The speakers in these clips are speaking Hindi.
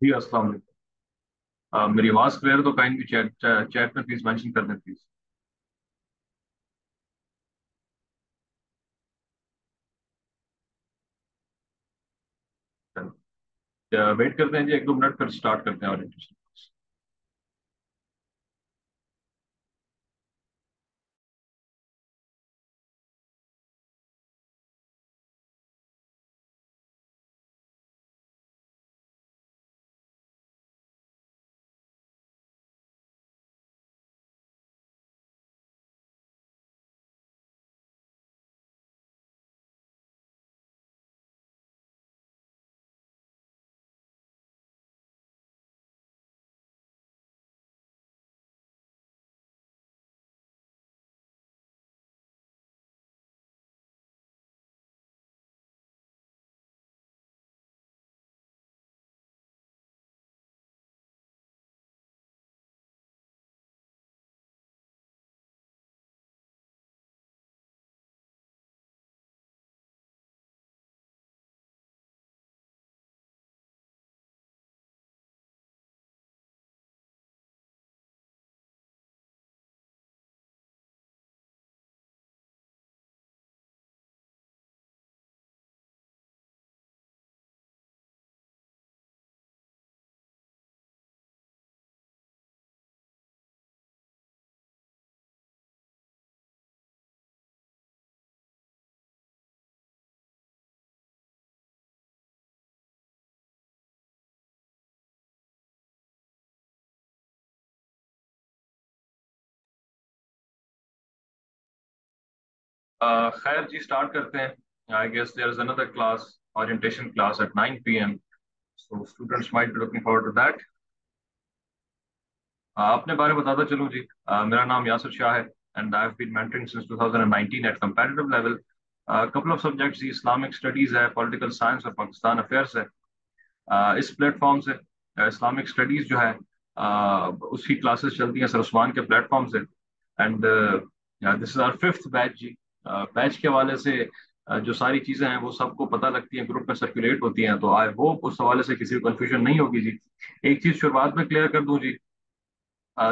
जी अस्सलाम वालेकुम। मेरी आवाज क्लियर तो काइंडली चैट चैट में प्लीज मेंशन कर दें प्लीज। वेट करते हैं जी, 1-2 मिनट फिर स्टार्ट करते हैं ओरिएंटेशन। खैर जी, स्टार्ट करते हैं। I guess there is another class, orientation class at 9 p.m. So students might be looking forward to that. अपने बारे में बताता चलूं जी। मेरा नाम यासिर शाह है and I have been mentoring since 2019 at competitive level. Couple of subjects, Islamic studies है, पॉलिटिकल साइंस और पाकिस्तान अफेयर्स है। इस प्लेटफॉर्म से इस्लामिक स्टडीज जो है उसकी क्लासेस चलती हैं सर उस्मान के प्लेटफॉर्म से। And this is our fifth batch जी। बैच के हवाले से जो सारी चीजें हैं वो सबको पता लगती हैं, ग्रुप में सर्कुलेट होती हैं, तो आई होप उस हवाले से किसी को कंफ्यूजन नहीं होगी जी। एक चीज शुरुआत में क्लियर कर दूं जी।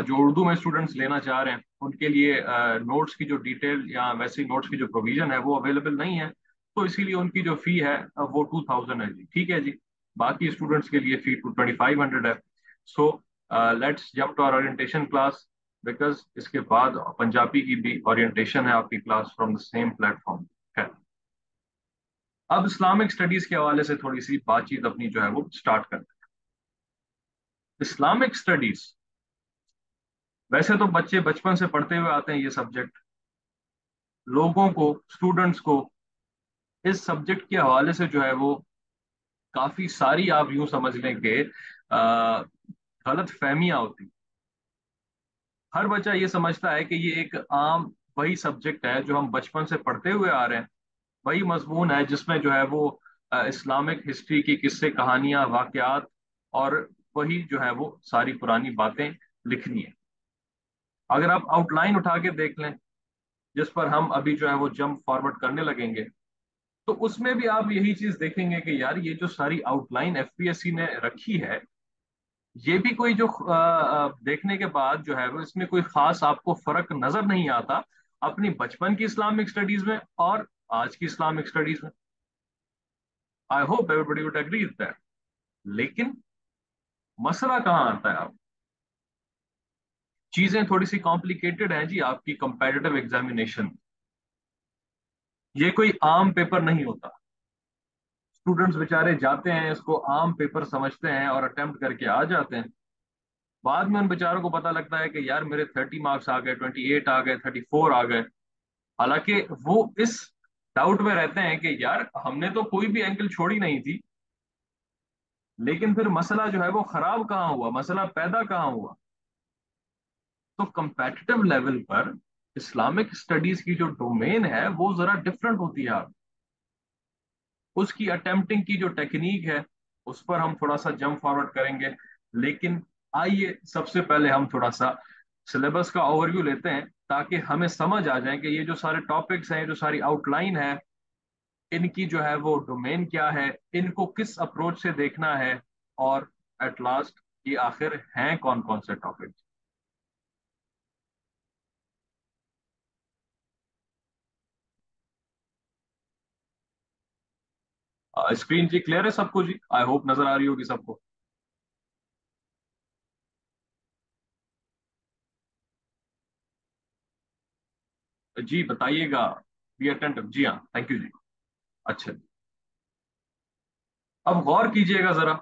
जो उर्दू में स्टूडेंट्स लेना चाह रहे हैं उनके लिए नोट्स की जो डिटेल या वैसे नोट्स की जो प्रोविजन है वो अवेलेबल नहीं है, तो इसीलिए उनकी जो फी है वो 2000 है जी। ठीक है जी। बाकी स्टूडेंट्स के लिए फी 2500 है। So let's jump to our orientation class, because इसके बाद पंजाबी की भी ओरिएंटेशन है आपकी class from the same platform है। अब इस्लामिक स्टडीज के हवाले से थोड़ी सी बातचीत अपनी जो है वो स्टार्ट करते हैं। इस्लामिक स्टडीज, वैसे तो बच्चे बचपन से पढ़ते हुए आते हैं ये सब्जेक्ट। लोगों को, स्टूडेंट्स को इस सब्जेक्ट के हवाले से जो है वो काफी सारी, आप यूं समझ लें कि गलत फहमियां होती। हर बच्चा ये समझता है कि ये एक आम वही सब्जेक्ट है जो हम बचपन से पढ़ते हुए आ रहे हैं, वही मजमून है जिसमें जो है वो इस्लामिक हिस्ट्री की किस्से, कहानियां, वाकयात और वही जो है वो सारी पुरानी बातें लिखनी है। अगर आप आउटलाइन उठा के देख लें, जिस पर हम अभी जो है वो जंप फॉरवर्ड करने लगेंगे, तो उसमें भी आप यही चीज देखेंगे कि यार ये जो सारी आउटलाइन एफपीएससी ने रखी है, ये भी कोई जो देखने के बाद जो है वो इसमें कोई खास आपको फर्क नजर नहीं आता अपनी बचपन की इस्लामिक स्टडीज में और आज की इस्लामिक स्टडीज में। I hope everybody would agree with that. लेकिन मसला कहाँ आता है? आप, चीजें थोड़ी सी कॉम्प्लिकेटेड हैं जी आपकी कंपेटिटिव एग्जामिनेशन। ये कोई आम पेपर नहीं होता। स्टूडेंट्स बेचारे जाते हैं, इसको आम पेपर समझते हैं और अटेम्प्ट करके आ जाते हैं। बाद में उन बेचारों को पता लगता है कि यार मेरे 30 मार्क्स आ गए, 28 आ गए, 34 आ गए। हालांकि वो इस डाउट में रहते हैं कि यार हमने तो कोई भी एंगल छोड़ी नहीं थी। लेकिन फिर मसला जो है वो खराब कहाँ हुआ, मसला पैदा कहाँ हुआ? तो कंपेटिटिव लेवल पर इस्लामिक स्टडीज की जो डोमेन है वो जरा डिफरेंट होती है। आप उसकी अटेम्प्टिंग की जो टेक्निक है उस पर हम थोड़ा सा जंप फॉरवर्ड करेंगे। लेकिन आइए सबसे पहले हम थोड़ा सा सिलेबस का ओवरव्यू लेते हैं, ताकि हमें समझ आ जाए कि ये जो सारे टॉपिक्स हैं, जो सारी आउटलाइन है, इनकी जो है वो डोमेन क्या है, इनको किस अप्रोच से देखना है और एट लास्ट ये आखिर हैं कौन कौन से टॉपिक। स्क्रीन जी क्लियर है सबको जी? आई होप नजर आ रही होगी सबको। जी बताइएगा। बी अटेंटिव, जी हाँ, थैंक यू जी। अच्छा, अब गौर कीजिएगा जरा।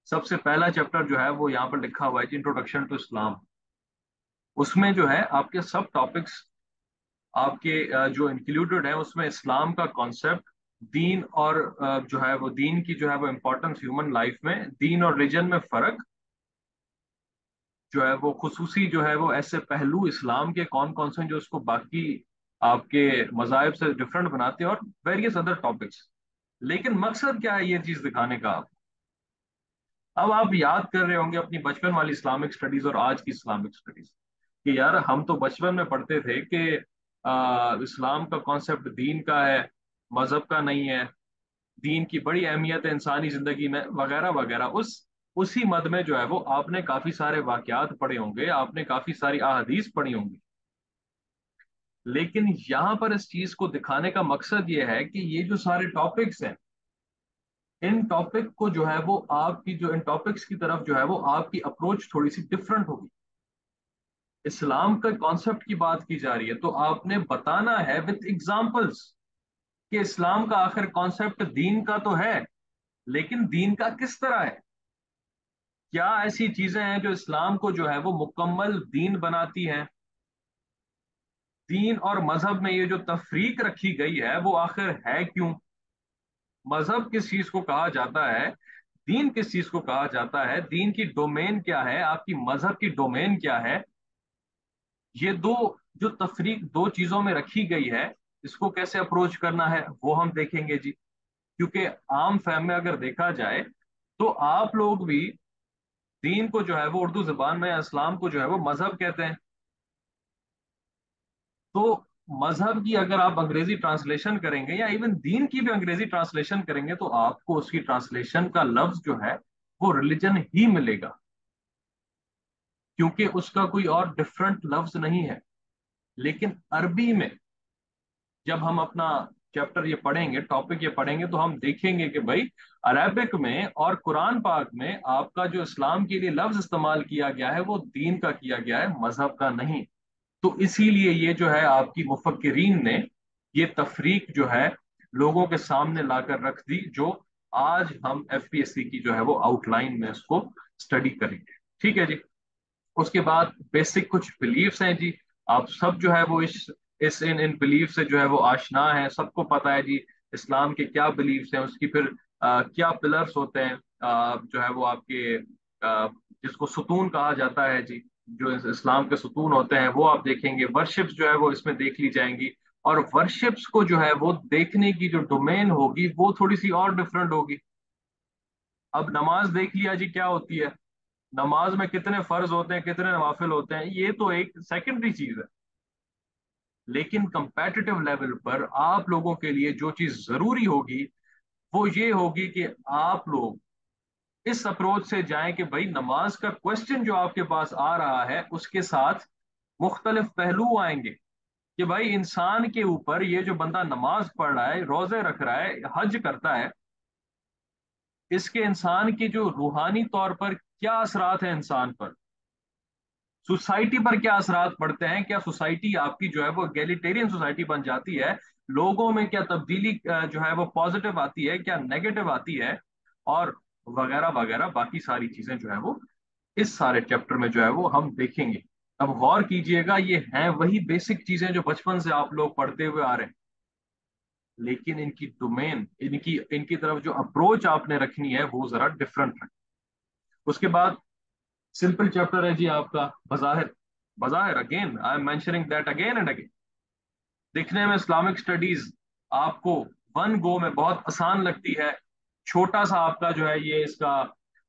सबसे पहला चैप्टर जो है वो यहाँ पर लिखा हुआ है जी, इंट्रोडक्शन टू इस्लाम। उसमें जो है आपके सब टॉपिक्स आपके जो इंक्लूडेड है उसमें इस्लाम का कॉन्सेप्ट, दीन और जो है वो दीन की जो है वो इम्पोर्टेंस ह्यूमन लाइफ में, दीन और रिलीजन में फर्क जो है वो खुसूसी जो है वो ऐसे पहलू इस्लाम के कौन कौन से हैं जो उसको बाकी आपके मजाहिब से डिफरेंट बनाते हैं, और वेरियस अदर टॉपिक्स। लेकिन मकसद क्या है ये चीज दिखाने का? अब आप याद कर रहे होंगे अपनी बचपन वाली इस्लामिक स्टडीज और आज की इस्लामिक स्टडीज, कि यार हम तो बचपन में पढ़ते थे कि इस्लाम का कॉन्सेप्ट दीन का है, मजहब का नहीं है, दीन की बड़ी अहमियत है इंसानी जिंदगी में, वगैरह वगैरह। उसी मद में जो है वो आपने काफी सारे वाकयात पढ़े होंगे, आपने काफी सारी अहादीस पढ़ी होंगी। लेकिन यहाँ पर इस चीज को दिखाने का मकसद ये है कि ये जो सारे टॉपिक्स हैं, इन टॉपिक को जो है वो आपकी जो इन टॉपिक्स की तरफ जो है वो आपकी अप्रोच थोड़ी सी डिफरेंट होगी। इस्लाम का कॉन्सेप्ट की बात की जा रही है तो आपने बताना है विथ एग्जाम्पल्स कि इस्लाम का आखिर कॉन्सेप्ट दीन का तो है, लेकिन दीन का किस तरह है। क्या ऐसी चीजें हैं जो इस्लाम को जो है वो मुकम्मल दीन बनाती हैं? दीन और मजहब में ये जो तफरीक रखी गई है वो आखिर है क्यों? मजहब किस चीज को कहा जाता है, दीन किस चीज को कहा जाता है, दीन की डोमेन क्या है, आपकी मजहब की डोमेन क्या है? ये दो जो तफरीक दो चीजों में रखी गई है, इसको कैसे अप्रोच करना है वो हम देखेंगे जी। क्योंकि आम फहम में अगर देखा जाए तो आप लोग भी दीन को जो है वो उर्दू जबान में, इस्लाम को जो है वो मजहब कहते हैं। तो मजहब की अगर आप अंग्रेजी ट्रांसलेशन करेंगे या इवन दीन की भी अंग्रेजी ट्रांसलेशन करेंगे तो आपको उसकी ट्रांसलेशन का लफ्ज जो है वो रिलीजन ही मिलेगा, क्योंकि उसका कोई और डिफरेंट लफ्ज नहीं है। लेकिन अरबी में जब हम अपना चैप्टर ये पढ़ेंगे, टॉपिक ये पढ़ेंगे, तो हम देखेंगे कि भाई अरेबिक में और कुरान पाक में आपका जो इस्लाम के लिए लफ्ज इस्तेमाल किया गया है वो दीन का किया गया है, मजहब का नहीं। तो इसीलिए ये जो है आपकी मुफक्किरीन ने ये तफरीक जो है लोगों के सामने लाकर रख दी, जो आज हम एफपीएससी की जो है वो आउटलाइन में इसको स्टडी करेंगे। ठीक है जी। उसके बाद बेसिक कुछ बिलीव्स हैं जी। आप सब जो है वो इस इन इन बिलीफ से जो है वो आशना है, सबको पता है जी इस्लाम के क्या बिलीव्स हैं, उसकी फिर क्या पिलर्स होते हैं, जो है वो आपके जिसको सुतून कहा जाता है जी, जो इस्लाम के सुतून होते हैं वो आप देखेंगे। वर्शिप्स जो है वो इसमें देख ली जाएंगी, और वर्शिप्स को जो है वो देखने की जो डोमेन होगी वो थोड़ी सी और डिफरेंट होगी। अब नमाज देख लिया जी क्या होती है, नमाज में कितने फर्ज होते हैं, कितने नवाफिल होते हैं, ये तो एक सेकेंडरी चीज है। लेकिन कंपेटिटिव लेवल पर आप लोगों के लिए जो चीज जरूरी होगी वो ये होगी कि आप लोग इस अप्रोच से जाएं कि भाई नमाज का क्वेश्चन जो आपके पास आ रहा है उसके साथ मुख्तलिफ पहलू आएंगे, कि भाई इंसान के ऊपर ये जो बंदा नमाज पढ़ रहा है, रोजे रख रहा है, हज करता है, इसके इंसान की जो रूहानी तौर पर क्या असरात है इंसान पर, सोसाइटी पर क्या असरात पड़ते हैं, क्या सोसाइटी आपकी जो है वो एगेलिटेरियन सोसाइटी बन जाती है, लोगों में क्या तब्दीली जो है वो पॉजिटिव आती है, क्या नेगेटिव आती है, और वगैरह वगैरह बाकी सारी चीजें जो है वो इस सारे चैप्टर में जो है वो हम देखेंगे। अब गौर कीजिएगा, ये हैं वही बेसिक चीजें जो बचपन से आप लोग पढ़ते हुए आ रहे हैं, लेकिन इनकी डोमेन, इनकी इनकी तरफ जो अप्रोच आपने रखनी है वो जरा डिफरेंट है। उसके बाद सिंपल चैप्टर है जी आपका बज़ाहिर। बज़ाहिर again I am mentioning that again and again. दिखने में इस्लामिक स्टडीज आपको वन गो में बहुत आसान लगती है, छोटा सा आपका जो है ये इसका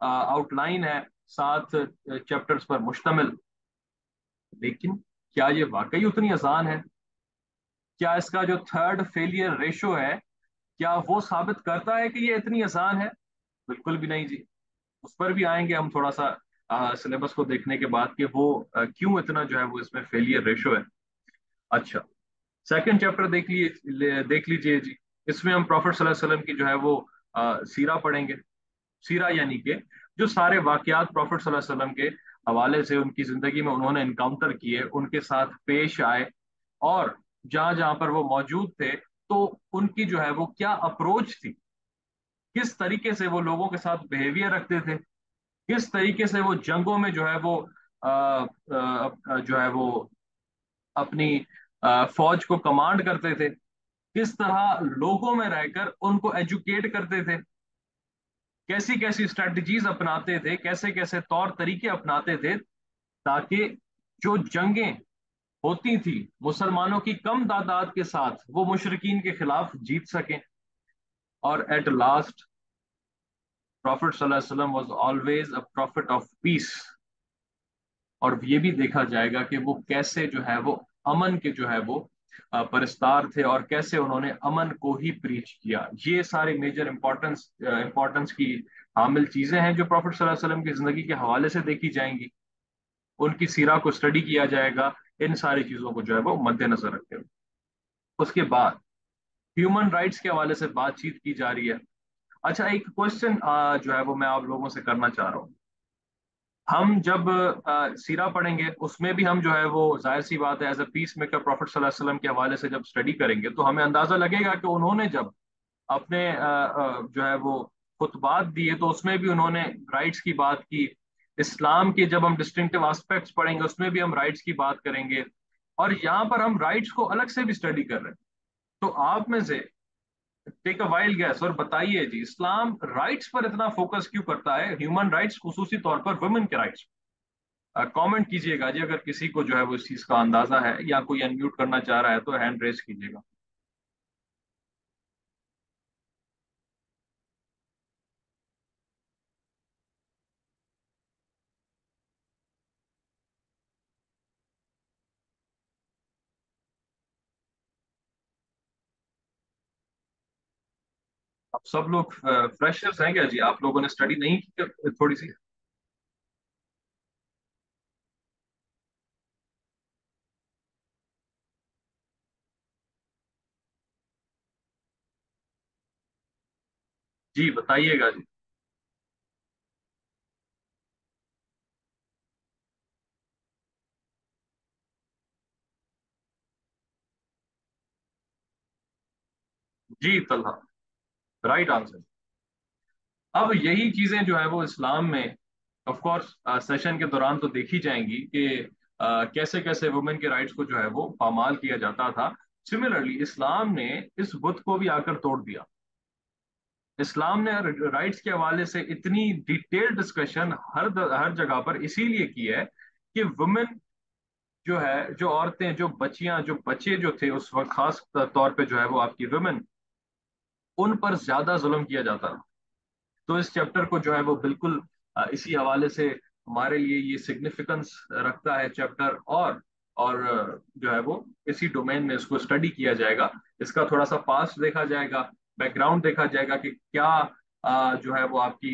आउटलाइन है, 7 चैप्टर्स पर मुश्तमिल। लेकिन क्या ये वाकई उतनी आसान है? क्या इसका जो थर्ड फेलियर रेशो है क्या वो साबित करता है कि ये इतनी आसान है? बिल्कुल भी नहीं जी। उस पर भी आएंगे हम थोड़ा सा सिलेबस को देखने के बाद कि वो क्यों इतना जो है वो इसमें फेलियर रेशो है। अच्छा, सेकंड चैप्टर देख लीजिए जी। इसमें हम प्रॉफिट सल्लल्लाहु अलैहि वसल्लम की जो है वो सीरा पढ़ेंगे। सीरा यानी कि जो सारे वाकयात प्रॉफिट सल्लल्लाहु अलैहि वसल्लम के हवाले से उनकी जिंदगी में उन्होंने इनकाउंटर किए, उनके साथ पेश आए, और जहां जहां पर वो मौजूद थे तो उनकी जो है वो क्या अप्रोच थी, किस तरीके से वो लोगों के साथ बिहेवियर रखते थे, किस तरीके से वो जंगों में जो है वो जो है वो अपनी फौज को कमांड करते थे, किस तरह लोगों में रहकर उनको एजुकेट करते थे, कैसी कैसी स्ट्रेटजीज अपनाते थे, कैसे कैसे तौर तरीके अपनाते थे, ताकि जो जंगें होती थी मुसलमानों की कम तादाद के साथ वो मुशरिकीन के खिलाफ जीत सकें। और एट लास्ट प्रॉफिट सल्लल्लाहु अलैहि वसल्लम was always a profit of peace. और ये भी देखा जाएगा कि वो कैसे जो है वो अमन के जो है वो परस्तार थे, और कैसे उन्होंने अमन को ही प्रीच किया। ये सारे मेजर इंपॉर्टेंस की हामिल चीजें हैं जो प्रॉफिट सल्लल्लाहु अलैहि वसल्लम की जिंदगी के हवाले से देखी जाएंगी, उनकी सीरा को स्टडी किया जाएगा, इन सारी चीजों को जो है वो मद्देनजर रखते हुए। उसके बाद ह्यूमन राइट्स के हवाले से बातचीत की जा रही है। अच्छा, एक क्वेश्चन जो है वो मैं आप लोगों से करना चाह रहा हूँ। हम जब सीरा पढ़ेंगे उसमें भी हम जो है वो जाहिर सी बात है as a peace maker prophet सल्लल्लाहु अलैहि वसल्लम के हवाले से जब स्टडी करेंगे तो हमें अंदाजा लगेगा कि उन्होंने जब अपने जो है वो खुतबात दिए तो उसमें भी उन्होंने राइट्स की बात की। इस्लाम के जब हम डिस्टिंक्टिव एस्पेक्ट्स पढ़ेंगे उसमें भी हम राइट्स की बात करेंगे। और यहाँ पर हम राइट्स को अलग से भी स्टडी कर रहे हैं। तो आप में से टेक अ वाइल्ड गैस और बताइए जी, इस्लाम राइट्स पर इतना फोकस क्यों करता है, ह्यूमन राइट्स, खुसूसी तौर पर वुमेन के राइट्स। कमेंट कीजिएगा जी, अगर किसी को जो है वो इस चीज का अंदाजा है या कोई अनम्यूट करना चाह रहा है तो हैंड रेस कीजिएगा। आप सब लोग फ्रेशर्स हैं क्या जी? आप लोगों ने स्टडी नहीं की क्या थोड़ी सी? जी बताइएगा जी। जी तलहा, राइट आंसर। अब यही चीजें जो है वो इस्लाम में ऑफ कोर्स सेशन के दौरान तो देखी जाएंगी कि कैसे कैसे वुमेन के राइट्स को जो है वो पामाल किया जाता था। सिमिलरली इस्लाम ने इस बुत को भी आकर तोड़ दिया। इस्लाम ने राइट्स के हवाले से इतनी डिटेल डिस्कशन हर जगह पर इसीलिए की है कि वुमेन जो है, जो औरतें, जो बच्चियां, जो बच्चे जो थे उस वक्त, खास तौर पे जो है वो आपकी वुमेन, उन पर ज्यादा जुल्म किया जाता था। तो इस चैप्टर को जो है वो बिल्कुल इसी हवाले से हमारे लिए ये सिग्निफिकेंस रखता है चैप्टर। और जो है वो इसी डोमेन में इसको स्टडी किया जाएगा। इसका थोड़ा सा पास्ट देखा जाएगा, बैकग्राउंड देखा जाएगा कि क्या जो है वो आपकी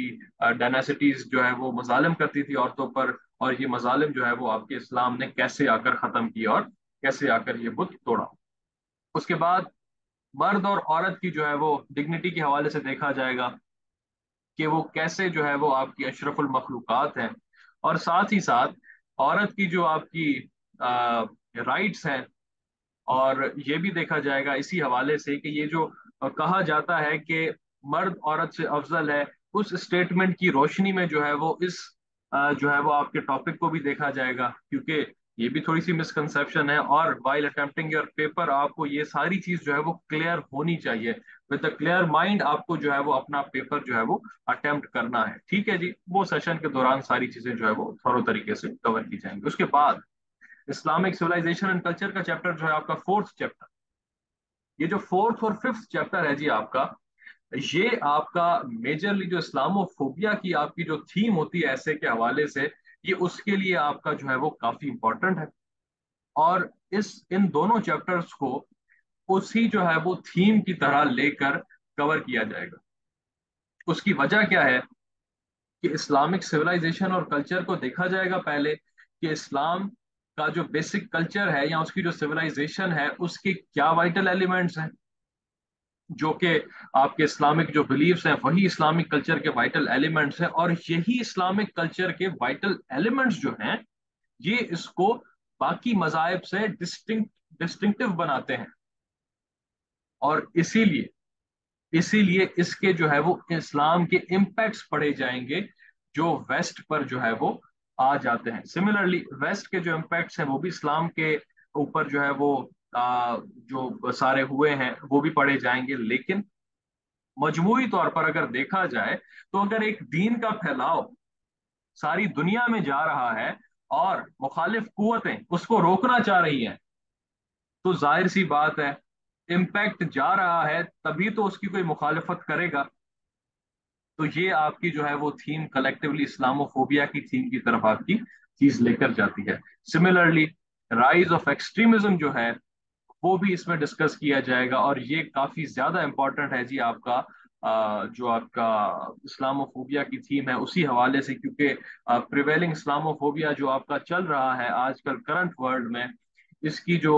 डायनासिटीज जो है वो मजालिम करती थी औरतों पर, और ये मजालिम जो है वो आपके इस्लाम ने कैसे आकर खत्म किया और कैसे आकर ये बुत तोड़ा। उसके बाद मर्द और औरत की जो है वो डिग्निटी के हवाले से देखा जाएगा कि वो कैसे जो है वो आपकी अशरफुल मखलूकात हैं। और साथ ही साथ औरत की जो आपकी राइट्स हैं, और ये भी देखा जाएगा इसी हवाले से कि ये जो कहा जाता है कि मर्द औरत से अफजल है, उस स्टेटमेंट की रोशनी में जो है वो इस जो है वो आपके टॉपिक को भी देखा जाएगा, क्योंकि ये भी थोड़ी सी मिसकंसेप्शन है। और वाइल अटेम्प्टिंग योर पेपर आपको ये सारी चीज जो है वो क्लियर होनी चाहिए। विद द क्लियर माइंड आपको जो है वो अपना पेपर जो है वो अटेम्प्ट करना है। ठीक है जी, वो सेशन के दौरान सारी चीजें जो है वो थोरो तरीके से कवर की जाएंगी। उसके बाद इस्लामिक सिविलाइजेशन एंड कल्चर का चैप्टर जो है आपका फोर्थ चैप्टर। ये जो फोर्थ और फिफ्थ चैप्टर है जी आपका, ये आपका मेजरली जो इस्लामोफोबिया की आपकी जो थीम होती है ऐसे के हवाले से, ये उसके लिए आपका जो है वो काफी इंपॉर्टेंट है। और इस इन दोनों चैप्टर्स को उसी जो है वो थीम की तरह लेकर कवर किया जाएगा। उसकी वजह क्या है? कि इस्लामिक सिविलाइजेशन और कल्चर को देखा जाएगा पहले कि इस्लाम का जो बेसिक कल्चर है या उसकी जो सिविलाइजेशन है उसके क्या वाइटल एलिमेंट्स हैं, जो कि आपके इस्लामिक जो बिलीव्स हैं वही इस्लामिक कल्चर के वाइटल एलिमेंट्स हैं, और यही इस्लामिक कल्चर के वाइटल एलिमेंट्स जो हैं ये इसको बाकी मजाहब से डिस्टिंक्टिव बनाते हैं। और इसीलिए इसीलिए इसके जो है वो इस्लाम के इम्पैक्ट्स पड़े जाएंगे जो वेस्ट पर जो है वो आ जाते हैं। सिमिलरली वेस्ट के जो इम्पैक्ट्स हैं वो भी इस्लाम के ऊपर जो है वो जो सारे हुए हैं वो भी पड़े जाएंगे। लेकिन मजमूई तौर पर अगर देखा जाए तो अगर एक दीन का फैलाव सारी दुनिया में जा रहा है और मुखालिफ कुव्वतें उसको रोकना चाह रही हैं, तो जाहिर सी बात है इम्पैक्ट जा रहा है तभी तो उसकी कोई मुखालिफत करेगा। तो ये आपकी जो है वो थीम कलेक्टिवली इस्लामोफोबिया की थीम की तरफ आपकी चीज लेकर जाती है। सिमिलरली राइज ऑफ एक्सट्रीमिज्म जो है वो भी इसमें डिस्कस किया जाएगा, और ये काफी ज्यादा इंपॉर्टेंट है जी आपका जो आपका इस्लामोफोबिया की थीम है उसी हवाले से, क्योंकि प्रिवेलिंग इस्लामोफोबिया जो आपका चल रहा है आजकल करंट वर्ल्ड में, इसकी जो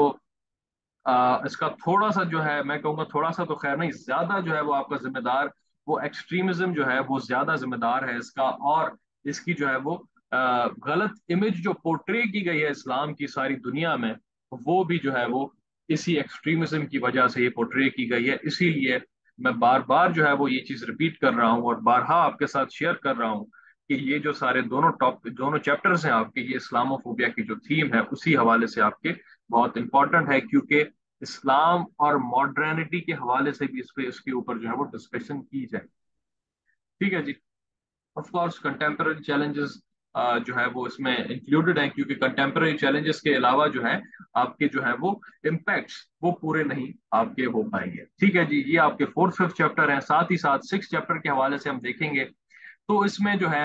इसका थोड़ा सा जो है मैं कहूँगा, थोड़ा सा तो खैर नहीं, ज्यादा जो है वो आपका जिम्मेदार वो एक्सट्रीमिज्म जो है वो ज्यादा जिम्मेदार है इसका। और इसकी जो है वो गलत इमेज जो पोर्ट्रे की गई है इस्लाम की सारी दुनिया में, वो भी जो है वो इसी एक्सट्रीमिज्म की वजह से ये पोर्ट्रे की गई है। इसीलिए मैं बार बार जो है वो ये चीज रिपीट कर रहा हूँ और बारहा आपके साथ शेयर कर रहा हूँ कि ये जो सारे दोनों चैप्टर्स हैं आपके, ये इस्लामोफोबिया की जो थीम है उसी हवाले से आपके बहुत इंपॉर्टेंट है, क्योंकि इस्लाम और मॉडर्निटी के हवाले से भी इस पे इसके ऊपर जो है वो डिस्कशन की जाए। ठीक है जी। ऑफ कोर्स कंटेम्पररी चैलेंजेस जो है वो इसमें इंक्लूडेड हैं, क्योंकि कंटेम्पररी चैलेंजेस के अलावा जो है आपके जो है वो इम्पैक्ट्स वो पूरे नहीं आपके हो पाएंगे। ठीक है जी। ये आपके फोर्थ फिफ्थ चैप्टर हैं, साथ ही साथ सिक्स चैप्टर के हवाले से हम देखेंगे। तो इसमें जो है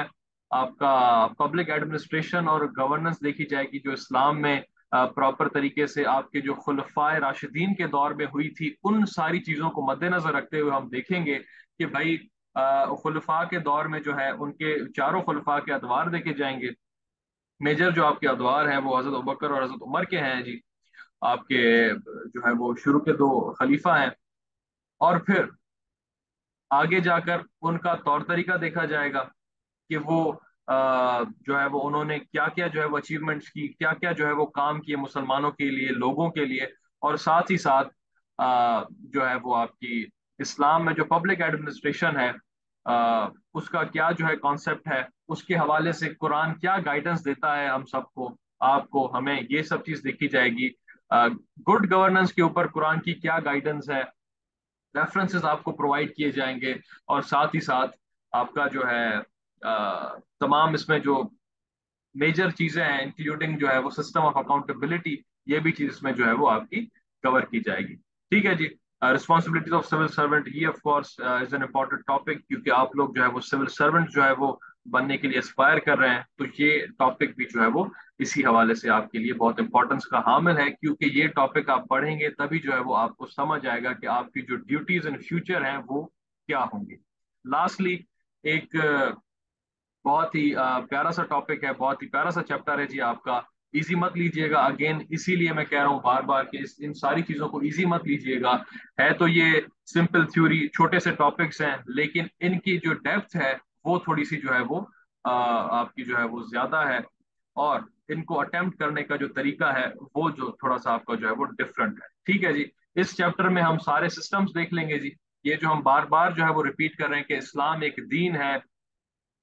आपका पब्लिक एडमिनिस्ट्रेशन और गवर्नेंस देखी जाएगी, जो इस्लाम में प्रॉपर तरीके से आपके जो खुलफाए राशिदीन के दौर में हुई थी उन सारी चीजों को मद्देनजर रखते हुए हम देखेंगे कि भाई खुलफा के दौर में जो है उनके चारों खुलफा के अदवार देखे जाएंगे। मेजर जो आपके अदवार हैं वो हजरत अबूबकर और हजरत उमर के हैं जी, आपके जो है वो शुरू के दो खलीफा हैं। और फिर आगे जाकर उनका तौर तरीका देखा जाएगा कि वो जो है वो उन्होंने क्या क्या जो है वो अचीवमेंट्स की, क्या क्या जो है वो काम किए मुसलमानों के लिए, लोगों के लिए। और साथ ही साथ जो है वो आपकी इस्लाम में जो पब्लिक एडमिनिस्ट्रेशन है उसका क्या जो है कॉन्सेप्ट है, उसके हवाले से कुरान क्या गाइडेंस देता है हम सबको, आपको, हमें, ये सब चीज देखी जाएगी। गुड गवर्नेंस के ऊपर कुरान की क्या गाइडेंस है, रेफरेंसेस आपको प्रोवाइड किए जाएंगे। और साथ ही साथ आपका जो है तमाम इसमें जो मेजर चीजें हैं इंक्लूडिंग जो है वो सिस्टम ऑफ अकाउंटेबिलिटी, ये भी चीज इसमें जो है वो आपकी कवर की जाएगी। ठीक है जी। रिस्पॉन्सिबिलिटीज ऑफ सिविल सर्वेंट, ये of course is an important topic, क्योंकि आप लोग जो है वो सिविल सर्वेंट जो है वो बनने के लिए एस्पायर कर रहे हैं, तो ये टॉपिक भी जो है वो इसी हवाले से आपके लिए बहुत इंपॉर्टेंस का हामिल है, क्योंकि ये टॉपिक आप पढ़ेंगे तभी जो है वो आपको समझ आएगा कि आपकी जो ड्यूटीज इन फ्यूचर हैं वो क्या होंगी। लास्टली एक बहुत ही प्यारा सा टॉपिक है, बहुत ही प्यारा सा चैप्टर है जी आपका। इजी मत लीजिएगा, अगेन इसीलिए मैं कह रहा हूँ बार बार कि इन सारी चीजों को इजी मत लीजिएगा। है तो ये सिंपल थ्योरी, छोटे से टॉपिक्स हैं, लेकिन इनकी जो डेप्थ है वो थोड़ी सी जो है वो आपकी जो है वो ज्यादा है, और इनको अटेम्प्ट करने का जो तरीका है वो जो थोड़ा सा आपका जो है वो डिफरेंट है। ठीक है जी। इस चैप्टर में हम सारे सिस्टम्स देख लेंगे जी। ये जो हम बार बार जो है वो रिपीट कर रहे हैं कि इस्लाम एक दीन है,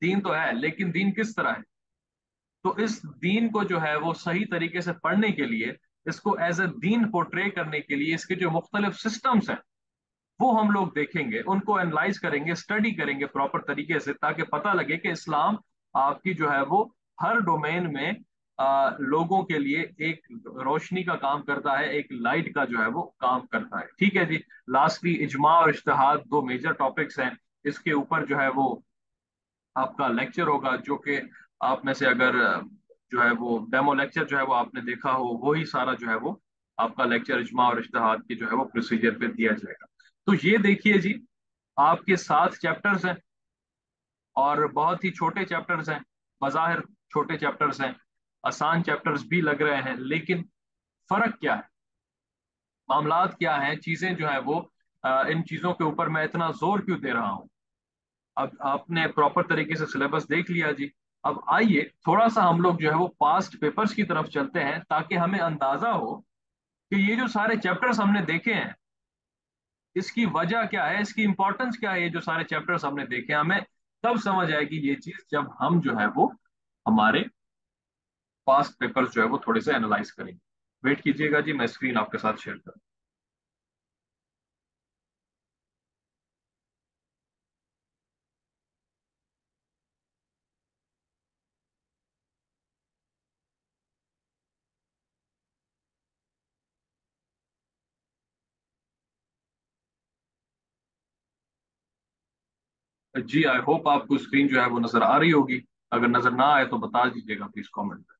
दीन तो है लेकिन दीन किस तरह है, तो इस दीन को जो है वो सही तरीके से पढ़ने के लिए, इसको एज ए दीन पोर्ट्रे करने के लिए इसके जो मुख्तलिफ सिस्टम्स हैं वो हम लोग देखेंगे, उनको एनालाइज करेंगे, स्टडी करेंगे प्रॉपर तरीके से, ताकि पता लगे कि इस्लाम आपकी जो है वो हर डोमेन में लोगों के लिए एक रोशनी का काम करता है, एक लाइट का जो है वो काम करता है। ठीक है जी। लास्टली इजमा और इज्तिहाद, दो मेजर टॉपिक्स हैं, इसके ऊपर जो है वो आपका लेक्चर होगा, जो कि आप में से अगर जो है वो डेमो लेक्चर जो है वो आपने देखा हो, वही सारा जो है वो आपका लेक्चर इजमा और इज्तिहाद के जो है वो प्रोसीजर पे दिया जाएगा। तो ये देखिए जी आपके 7 चैप्टर्स हैं, और बहुत ही छोटे चैप्टर्स हैं, बज़ाहिर छोटे चैप्टर्स हैं, आसान चैप्टर्स भी लग रहे हैं, लेकिन फर्क क्या है, मामलात क्या है, चीजें जो है वो इन चीजों के ऊपर मैं इतना जोर क्यों दे रहा हूँ। अब आपने प्रॉपर तरीके से सिलेबस देख लिया जी। अब आइए थोड़ा सा हम लोग जो है वो पास्ट पेपर्स की तरफ चलते हैं, ताकि हमें अंदाजा हो कि ये जो सारे चैप्टर्स हमने देखे हैं, इसकी वजह क्या है, इसकी इंपॉर्टेंस क्या है। ये जो सारे चैप्टर्स हमने देखे हैं, हमें तब समझ आएगी ये चीज जब हम जो है वो हमारे पास्ट पेपर्स जो है वो थोड़े से एनालाइज करेंगे। वेट कीजिएगा जी, मैं स्क्रीन आपके साथ शेयर करूँ। जी आई होप आपको स्क्रीन जो है वो नजर आ रही होगी। अगर नजर ना आए तो बता दीजिएगा प्लीज कमेंट में।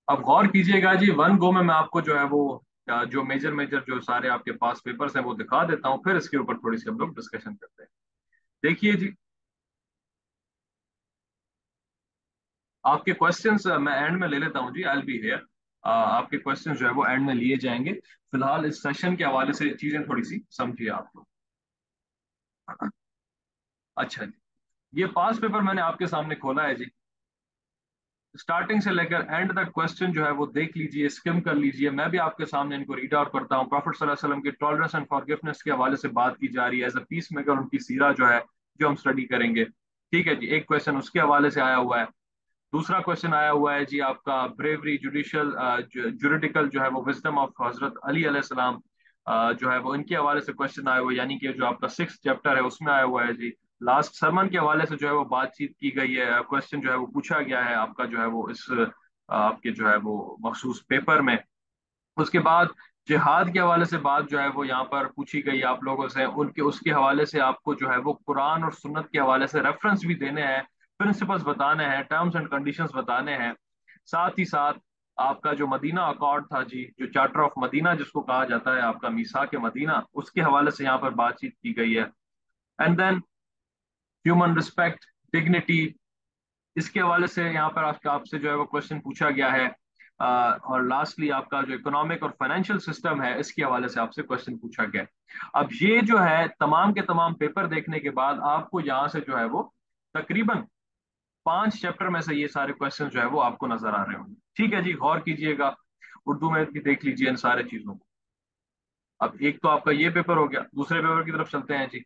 अब गौर कीजिएगा जी, वन गो में मैं आपको जो है वो जो मेजर मेजर जो सारे आपके पास पेपर्स हैं वो दिखा देता हूँ, फिर इसके ऊपर थोड़ी सी हम लोग डिस्कशन करते हैं। देखिए जी, आपके क्वेश्चंस मैं एंड में ले लेता हूँ जी, आई विल बी हियर। आपके क्वेश्चंस जो है वो एंड में लिए जाएंगे। फिलहाल इस सेशन के हवाले से चीजें थोड़ी सी समझिए आप लोग। अच्छा जी, ये पास पेपर मैंने आपके सामने खोला है जी। स्टार्टिंग से लेकर एंड तक क्वेश्चन जो है वो देख लीजिए, स्किम कर लीजिए। मैं भी आपके सामने इनको रीड आउट करता हूँ। प्रॉफिट सल्लल्लाहु अलैहि वसल्लम की टॉलरेंस एंड फॉरगिवनेस के हवाले से बात की जा रही है, एज अ पीस मेकर उनकी सीरा जो है, जो हम स्टडी करेंगे। ठीक है जी, एक क्वेश्चन उसके हवाले से आया हुआ है। दूसरा क्वेश्चन आया हुआ है जी आपका ब्रेवरी जुडिशियल जुरिडिकल जो है वो विजडम ऑफ हजरत अली अलैहिस्सलाम, जो है वो इनके हवाले से क्वेश्चन आया हुआ है, यानी कि जो आपका सिक्स चैप्टर है उसमें आया हुआ है जी। लास्ट सरमन के हवाले से जो है वो बातचीत की गई है, क्वेश्चन जो है वो पूछा गया है आपका जो है वो इस आपके जो है वो मखसूस पेपर में। उसके बाद जिहाद के हवाले से बात जो है वो यहाँ पर पूछी गई आप लोगों से, उनके उसके हवाले से आपको जो है वो कुरान और सुन्नत के हवाले से रेफरेंस भी देने हैं, प्रिंसिपल्स बताने हैं, टर्म्स एंड कंडीशंस बताने हैं। साथ ही साथ आपका जो मदीना अकॉर्ड था जी, जो चार्टर ऑफ मदीना जिसको कहा जाता है, आपका मीसा के मदीना, उसके हवाले से यहाँ पर बातचीत की गई है। And then human respect, dignity, इसके हवाले से यहाँ पर आपका आपसे जो है वो क्वेश्चन पूछा गया है। और लास्टली आपका जो इकोनॉमिक और फाइनेंशियल सिस्टम है, इसके हवाले से आपसे क्वेश्चन पूछा गया है। अब ये जो है तमाम के तमाम पेपर देखने के बाद आपको यहाँ से जो है वो तकरीबन 5 चैप्टर में से ये सारे क्वेश्चन जो है वो आपको नजर आ रहे होंगे। ठीक है जी, गौर कीजिएगा, उर्दू में भी देख लीजिए इन सारे चीजों को। अब एक तो आपका ये पेपर हो गया, दूसरे पेपर की तरफ चलते हैं जी।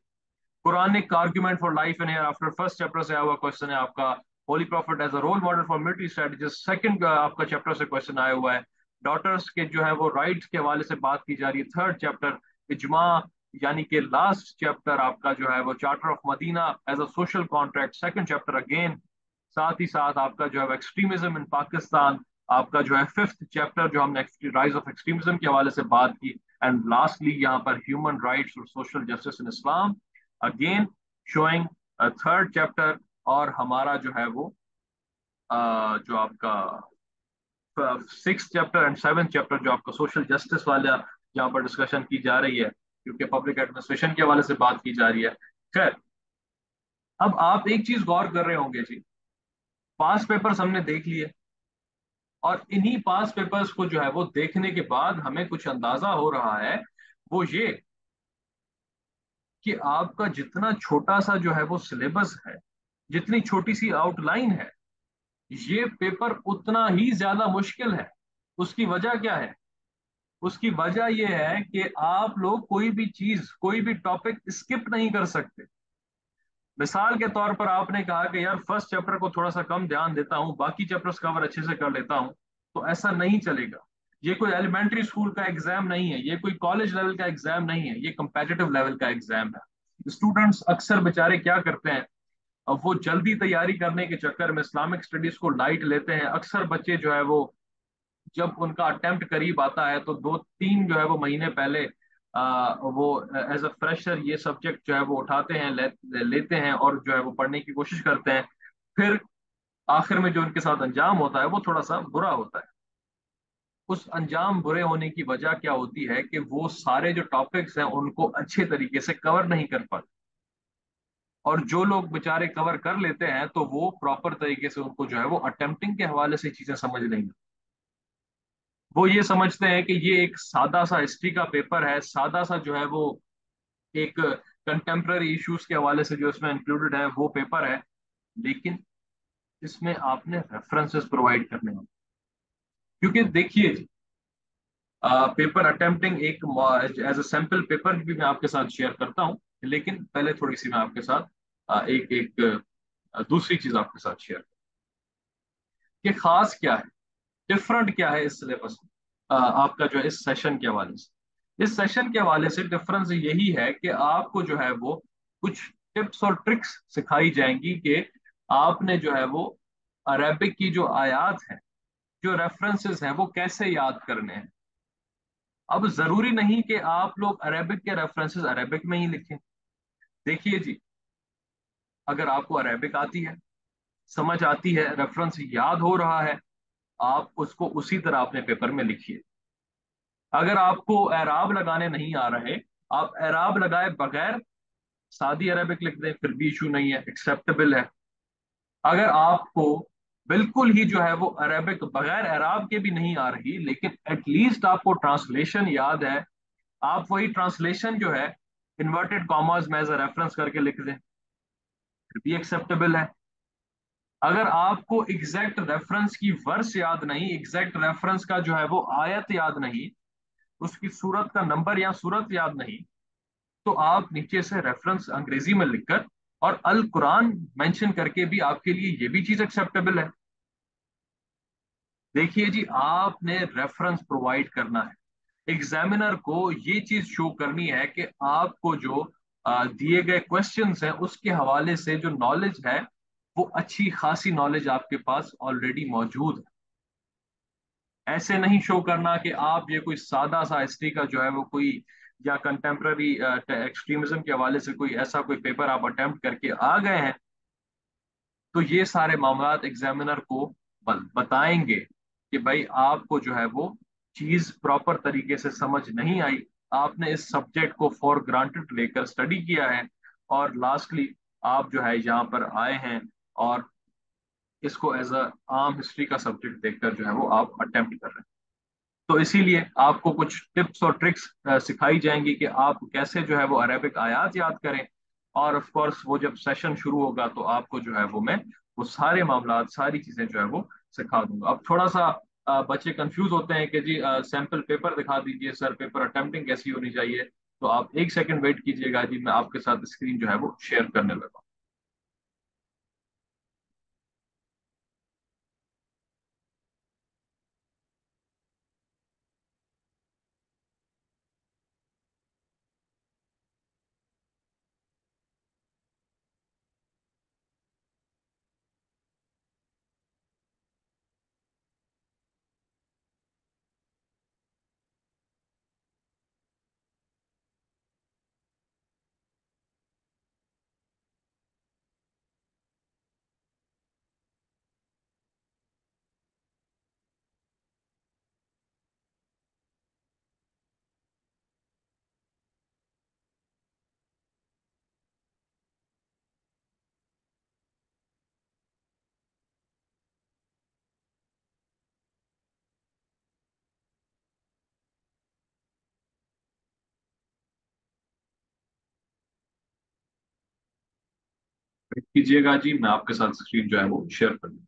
Quranic argument for life and hereafter, first chapter से आया हुआ क्वेश्चन है आपका। Holy prophet as a role model for military strategist, second आपका चैप्टर से क्वेश्चन आया हुआ है। डॉटर्स के जो है वो राइट्स के हवाले से बात की जा रही है, थर्ड चैप्टर। इजमा, यानी कि लास्ट चैप्टर आपका जो है वो charter of Medina as a social contract, second chapter again. साथ ही साथ आपका जो है एक्सट्रीमिज्म इन पाकिस्तान, आपका जो है फिफ्थ चैप्टर, जो हमने राइज ऑफ एक्सट्रीमिज्म के हवाले से बात की। एंड लास्टली यहाँ पर ह्यूमन राइट्स और social justice in Islam, again showing third chapter. और हमारा जो है वो जो आपका six chapter and seven chapter जो आपका सोशल जस्टिस वाला यहाँ पर डिस्कशन की जा रही है, क्योंकि पब्लिक एडमिनिस्ट्रेशन के हवाले से बात की जा रही है। खैर, अब आप एक चीज गौर कर रहे होंगे जी, पास पेपर्स हमने देख लिए, और इन्हीं पास पेपर्स को जो है वो देखने के बाद हमें कुछ अंदाजा हो रहा है, वो ये कि आपका जितना छोटा सा जो है वो सिलेबस है, जितनी छोटी सी आउटलाइन है, ये पेपर उतना ही ज्यादा मुश्किल है। उसकी वजह क्या है? उसकी वजह यह है कि आप लोग कोई भी चीज, कोई भी टॉपिक स्किप नहीं कर सकते। मिसाल के तौर पर आपने कहा कि यार फर्स्ट चैप्टर को थोड़ा सा कम ध्यान देता हूं, बाकी चैप्टर्स कवर अच्छे से कर लेता हूं, तो ऐसा नहीं चलेगा। ये कोई एलिमेंट्री स्कूल का एग्जाम नहीं है, ये कोई कॉलेज लेवल का एग्जाम नहीं है, ये कंपेटिटिव लेवल का एग्जाम है। स्टूडेंट्स अक्सर बेचारे क्या करते हैं, अब वो जल्दी तैयारी करने के चक्कर में इस्लामिक स्टडीज को लाइट लेते हैं। अक्सर बच्चे जो है वो जब उनका अटेम्प्ट करीब आता है तो 2-3 जो है वो महीने पहले वो एज अ फ्रेशर ये सब्जेक्ट जो है वो उठाते हैं, लेते हैं और जो है वो पढ़ने की कोशिश करते हैं। फिर आखिर में जो उनके साथ अंजाम होता है वो थोड़ा सा बुरा होता है। उस अंजाम बुरे होने की वजह क्या होती है कि वो सारे जो टॉपिक्स हैं उनको अच्छे तरीके से कवर नहीं कर पाते। और जो लोग बेचारे कवर कर लेते हैं तो वो प्रॉपर तरीके से उनको जो है वो अटेम्प्टिंग के हवाले से चीजें समझ नहीं। वो ये समझते हैं कि ये एक सादा सा हिस्ट्री का पेपर है, सादा सा जो है वो एक कंटेम्प्ररी इश्यूज के हवाले से जो इसमें इंक्लूडेड है वो पेपर है। लेकिन इसमें आपने रेफरेंसेस प्रोवाइड करने होंगे, क्योंकि देखिए जी, पेपर अटेम्प्टिंग एक एज अ सैंपल पेपर भी मैं आपके साथ शेयर करता हूँ। लेकिन पहले थोड़ी सी मैं आपके साथ एक एक दूसरी चीज आपके साथ शेयर कि खास क्या है, डिफरेंट क्या है इस सिलेबस में, आपका जो है इस सेशन के हवाले से। इस सेशन के हवाले से डिफरेंस यही है कि आपको जो है वो कुछ टिप्स और ट्रिक्स सिखाई जाएंगी कि आपने जो है वो अरेबिक की जो आयात है, जो रेफरेंसेस हैं, वो कैसे याद करने हैं। अब जरूरी नहीं कि आप लोग अरेबिक के रेफरेंसेस अरेबिक में ही लिखें। देखिए जी, अगर आपको अरेबिक आती है, समझ आती है, रेफरेंस याद हो रहा है, आप उसको उसी तरह अपने पेपर में लिखिए। अगर आपको एराब लगाने नहीं आ रहे, आप एराब लगाए बगैर सादी अरेबिक लिख दें, फिर भी इशू नहीं है, एक्सेप्टेबल है। अगर आपको बिल्कुल ही जो है वो अरेबिक बगैर एराब के भी नहीं आ रही, लेकिन एटलीस्ट आपको ट्रांसलेशन याद है, आप वही ट्रांसलेशन जो है इन्वर्टेड कॉमास में एज अ रेफरेंस करके लिख दें, फिर भी एक्सेप्टेबल है। अगर आपको एग्जैक्ट रेफरेंस की वर्स याद नहीं, एग्जैक्ट रेफरेंस का जो है वो आयत याद नहीं, उसकी सूरत का नंबर या सूरत याद नहीं, तो आप नीचे से रेफरेंस अंग्रेजी में लिखकर और अल कुरान मेंशन करके भी आपके लिए ये भी चीज एक्सेप्टेबल है। देखिए जी, आपने रेफरेंस प्रोवाइड करना है, एग्जामिनर को ये चीज शो करनी है कि आपको जो दिए गए क्वेश्चंस हैं उसके हवाले से जो नॉलेज है, वो अच्छी खासी नॉलेज आपके पास ऑलरेडी मौजूद है। ऐसे नहीं शो करना कि आप ये कोई सादा सा हिस्ट्री का जो है वो कोई या कंटेम्प्ररी एक्सट्रीमिज्म के हवाले से कोई ऐसा कोई पेपर आप अटेम्प्ट करके आ गए हैं, तो ये सारे मामलात एग्जामिनर को बताएंगे कि भाई आपको जो है वो चीज प्रॉपर तरीके से समझ नहीं आई, आपने इस सब्जेक्ट को फॉर ग्रांटेड लेकर स्टडी किया है, और लास्टली आप जो है यहाँ पर आए हैं और इसको एज अ आम हिस्ट्री का सब्जेक्ट देखकर जो है वो आप अटेम्प्ट कर रहे हैं। तो इसीलिए आपको कुछ टिप्स और ट्रिक्स सिखाई जाएंगी कि आप कैसे जो है वो अरेबिक आयात याद करें। और ऑफ कोर्स वो जब सेशन शुरू होगा तो आपको जो है वो मैं वो सारे मामलात, सारी चीजें जो है वो सिखा दूंगा। अब थोड़ा सा बच्चे कंफ्यूज होते हैं कि जी सैंपल पेपर दिखा दीजिए सर, पेपर अटेम्प्टिंग कैसी होनी चाहिए। तो आप एक सेकंड वेट कीजिएगा जी, मैं आपके साथ स्क्रीन जो है वो शेयर करने लगा। वेट कीजिएगा जी, मैं आपके साथ स्क्रीन जो है वो शेयर कर दूँ।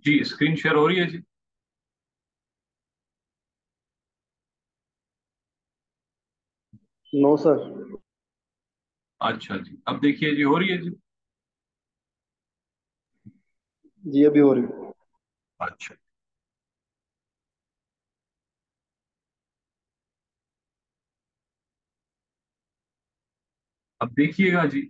जी, स्क्रीन शेयर हो रही है जी। No sir. अच्छा जी, अब देखिए जी, हो रही है जी। जी अभी हो रही है। अच्छा, अब देखिएगा जी,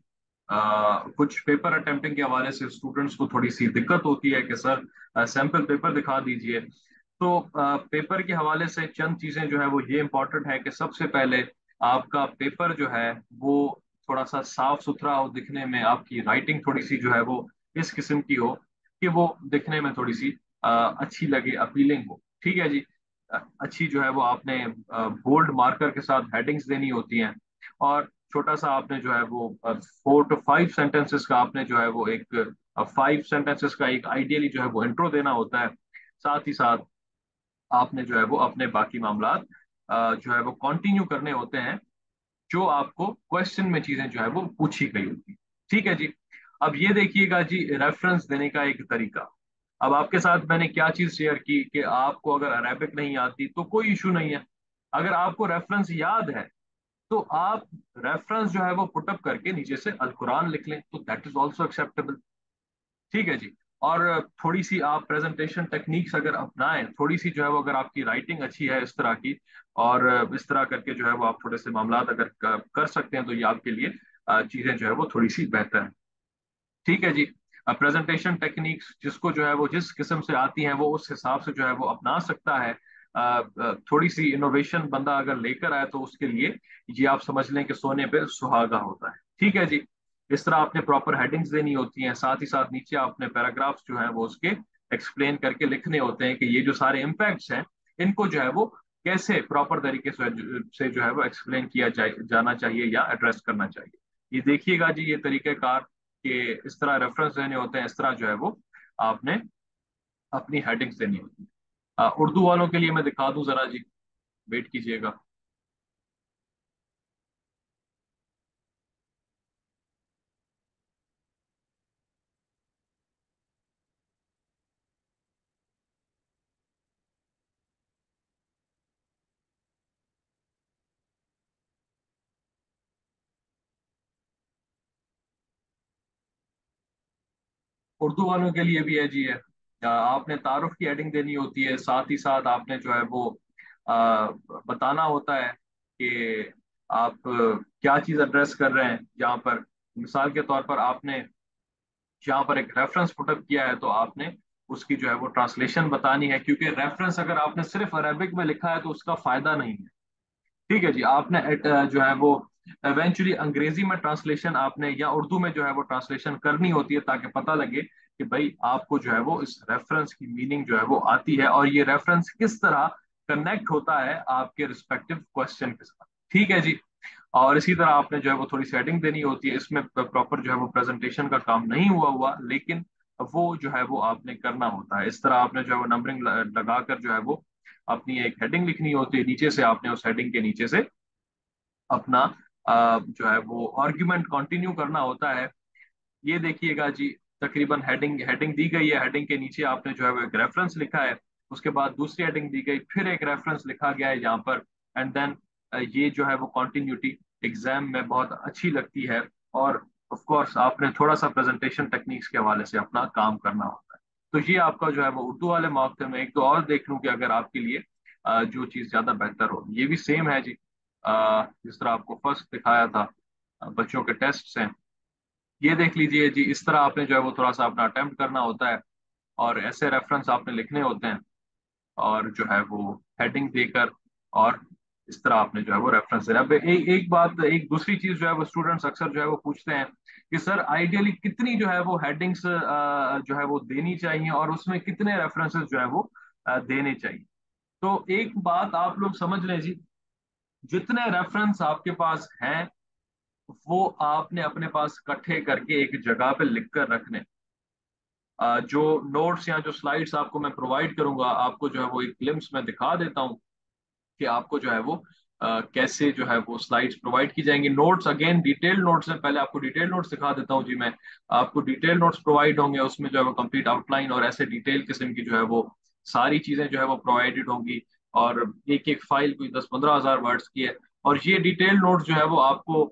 कुछ पेपर अटेम्प्टिंग के हवाले से स्टूडेंट्स को थोड़ी सी दिक्कत होती है कि सर सैंपल पेपर दिखा दीजिए। तो पेपर के हवाले से चंद चीजें जो है वो ये इम्पोर्टेंट है कि सबसे पहले आपका पेपर जो है वो थोड़ा सा साफ सुथरा हो दिखने में, आपकी राइटिंग थोड़ी सी जो है वो इस किस्म की हो कि वो दिखने में थोड़ी सी अच्छी लगे, अपीलिंग हो। ठीक है जी। अच्छी जो है वो आपने बोल्ड मार्कर के साथ हेडिंग्स देनी होती हैं। और छोटा सा आपने जो है वो 4 to 5 सेंटेंसेस का आपने जो है वो एक 5 सेंटेंसेस का एक आइडियली जो है वो इंट्रो देना होता है। साथ ही साथ आपने जो है वो अपने बाकी मामलात जो है वो कंटिन्यू करने होते हैं, जो आपको क्वेश्चन में चीजें जो है वो पूछी गई होती है। ठीक है जी। अब ये देखिएगा जी, रेफरेंस देने का एक तरीका। अब आपके साथ मैंने क्या चीज शेयर की कि आपको अगर अरेबिक नहीं आती तो कोई इशू नहीं है। अगर आपको रेफरेंस याद है तो आप रेफरेंस जो है वो पुटअप करके नीचे से अल कुरान लिख लें, तो दैट इज ऑल्सो एक्सेप्टेबल। ठीक है जी। और थोड़ी सी आप प्रेजेंटेशन टेक्निक्स अगर अपनाएं, थोड़ी सी जो है वो अगर आपकी राइटिंग अच्छी है इस तरह की, और इस तरह करके जो है वो आप थोड़े से मामलात अगर कर सकते हैं तो ये आपके लिए चीजें जो है वो थोड़ी सी बेहतर है। ठीक है जी। प्रेजेंटेशन टेक्निक्स जिसको जो है वो जिस किस्म से आती हैं वो उस हिसाब से जो है वो अपना सकता है। थोड़ी सी इनोवेशन बंदा अगर लेकर आए तो उसके लिए ये आप समझ लें कि सोने पे सुहागा होता है। ठीक है जी। इस तरह आपने प्रॉपर हेडिंग्स देनी होती हैं, साथ ही साथ नीचे आपने पैराग्राफ्स जो है वो उसके एक्सप्लेन करके लिखने होते हैं कि ये जो सारे इम्पैक्ट्स हैं इनको जो है वो कैसे प्रॉपर तरीके से जो है वो एक्सप्लेन किया जाना चाहिए या एड्रेस करना चाहिए। ये देखिएगा जी, ये तरीकेकार कि इस तरह रेफरेंस देने होते हैं, इस तरह जो है वो आपने अपनी हेडिंग्स देनी होती है। उर्दू वालों के लिए मैं दिखा दूं जरा जी, वेट कीजिएगा। उर्दू वालों के लिए भी है जी है। आपने तारुफ की हेडिंग देनी होती है, साथ ही साथ आपने जो है वो बताना होता है कि आप क्या चीज एड्रेस कर रहे हैं। यहाँ पर मिसाल के तौर पर आपने यहाँ पर एक रेफरेंस पुटअप किया है तो आपने उसकी जो है वो ट्रांसलेशन बतानी है, क्योंकि रेफरेंस अगर आपने सिर्फ अरेबिक में लिखा है तो उसका फायदा नहीं है। ठीक है जी। आपने जो है वो इवेंचुअली अंग्रेजी में ट्रांसलेशन आपने या उर्दू में जो है वो ट्रांसलेशन करनी होती है, ताकि पता लगे कि भाई आपको जो है वो इस रेफरेंस की मीनिंग जो है वो आती है और ये रेफरेंस किस तरह कनेक्ट होता है आपके रिस्पेक्टिव क्वेश्चन के साथ। ठीक है जी। और इसी तरह आपने जो है वो थोड़ी सेटिंग देनी होती है, इसमें प्रॉपर जो है वो प्रेजेंटेशन का काम नहीं हुआ लेकिन वो जो है वो आपने करना होता है। इस तरह आपने जो है वो नंबरिंग लगाकर जो है वो अपनी एक हेडिंग लिखनी होती है, नीचे से आपने उस हेडिंग के नीचे से अपना जो है वो आर्ग्यूमेंट कंटिन्यू करना होता है। ये देखिएगा जी, तकरीबन हेडिंग हेडिंग दी गई है, हेडिंग के नीचे आपने जो है वो एक रेफरेंस लिखा है, उसके बाद दूसरी हेडिंग दी गई, फिर एक रेफरेंस लिखा गया है यहाँ पर, एंड देन ये जो है वो कंटिन्यूटी एग्जाम में बहुत अच्छी लगती है। और ऑफ कोर्स आपने थोड़ा सा प्रेजेंटेशन टेक्निक्स के हवाले से अपना काम करना होता है। तो ये आपका जो है वो उर्दू वाले मौके थे। मैं एक दो और देख लूँ कि अगर आपके लिए जो चीज़ ज़्यादा बेहतर हो। ये भी सेम है जी, जिस तरह आपको फर्स्ट दिखाया था, बच्चों के टेस्ट हैं। ये देख लीजिए जी, इस तरह आपने जो है वो थोड़ा सा अपना अटेम्प्ट करना होता है और ऐसे रेफरेंस आपने लिखने होते हैं, और जो है वो हेडिंग देकर, और इस तरह आपने जो है वो रेफरेंस देना। अब एक बात, एक दूसरी चीज जो है वो स्टूडेंट्स अक्सर जो है वो पूछते हैं कि सर आइडियली कितनी जो है वो हेडिंग्स जो है वो देनी चाहिए और उसमें कितने रेफरेंसेस जो है वो देने चाहिए। तो एक बात आप लोग समझ लें जी, जितने रेफरेंस आपके पास हैं वो आपने अपने पास इकट्ठे करके एक जगह पे लिख कर रखने। जो नोट्स या जो स्लाइड्स आपको मैं प्रोवाइड करूंगा, आपको जो है वो एक ग्लिम्स में दिखा देता हूँ कि आपको जो है वो कैसे जो है वो स्लाइड्स प्रोवाइड की जाएंगी। नोट्स अगेन डिटेल नोट्स हैं, पहले आपको डिटेल नोट्स दिखा देता हूँ जी मैं। आपको डिटेल नोट्स प्रोवाइड होंगे, उसमें जो है वो कंप्लीट आउटलाइन और ऐसे डिटेल किस्म की जो है वो सारी चीजें जो है वो प्रोवाइडेड होंगी। और एक एक फाइल कोई 10-15 हज़ार वर्ड्स की है। और ये डिटेल नोट्स जो है वो आपको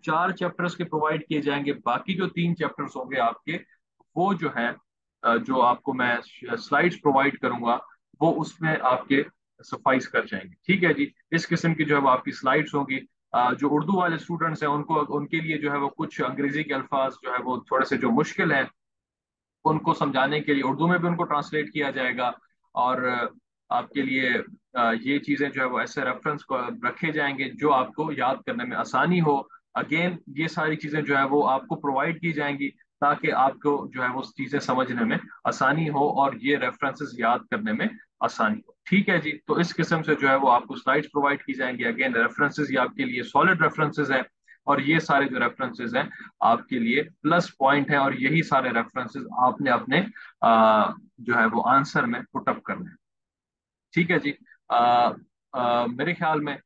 4 चैप्टर्स के प्रोवाइड किए जाएंगे। बाकी जो 3 चैप्टर्स होंगे आपके, वो जो है जो आपको मैं स्लाइड्स प्रोवाइड करूंगा, वो उसमें आपके सफाइस कर जाएंगे। ठीक है जी। इस किस्म की जो है वो आपकी स्लाइड्स होंगी। जो उर्दू वाले स्टूडेंट्स हैं उनको, उनके लिए जो है वो कुछ अंग्रेजी के अल्फाज जो है वो थोड़े से जो मुश्किल हैं, उनको समझाने के लिए उर्दू में भी उनको ट्रांसलेट किया जाएगा। और आपके लिए ये चीजें जो है वो ऐसे रेफरेंस को रखे जाएंगे जो आपको याद करने में आसानी हो। अगेन ये सारी चीजें जो है वो आपको प्रोवाइड की जाएंगी ताकि आपको जो है वो चीजें समझने में आसानी हो और ये रेफरेंसेस याद करने में आसानी हो। ठीक है जी। तो इस किस्म से जो है वो आपको स्लाइड्स प्रोवाइड की जाएंगी। अगेन रेफरेंसेस ये आपके लिए सॉलिड रेफरेंसेस हैं। और ये सारे जो रेफरेंसेस हैं आपके लिए प्लस पॉइंट है, और यही सारे रेफरेंसेस आपने अपने जो है वो आंसर में पुटअप करने हैं। ठीक है जी। मेरे ख्याल में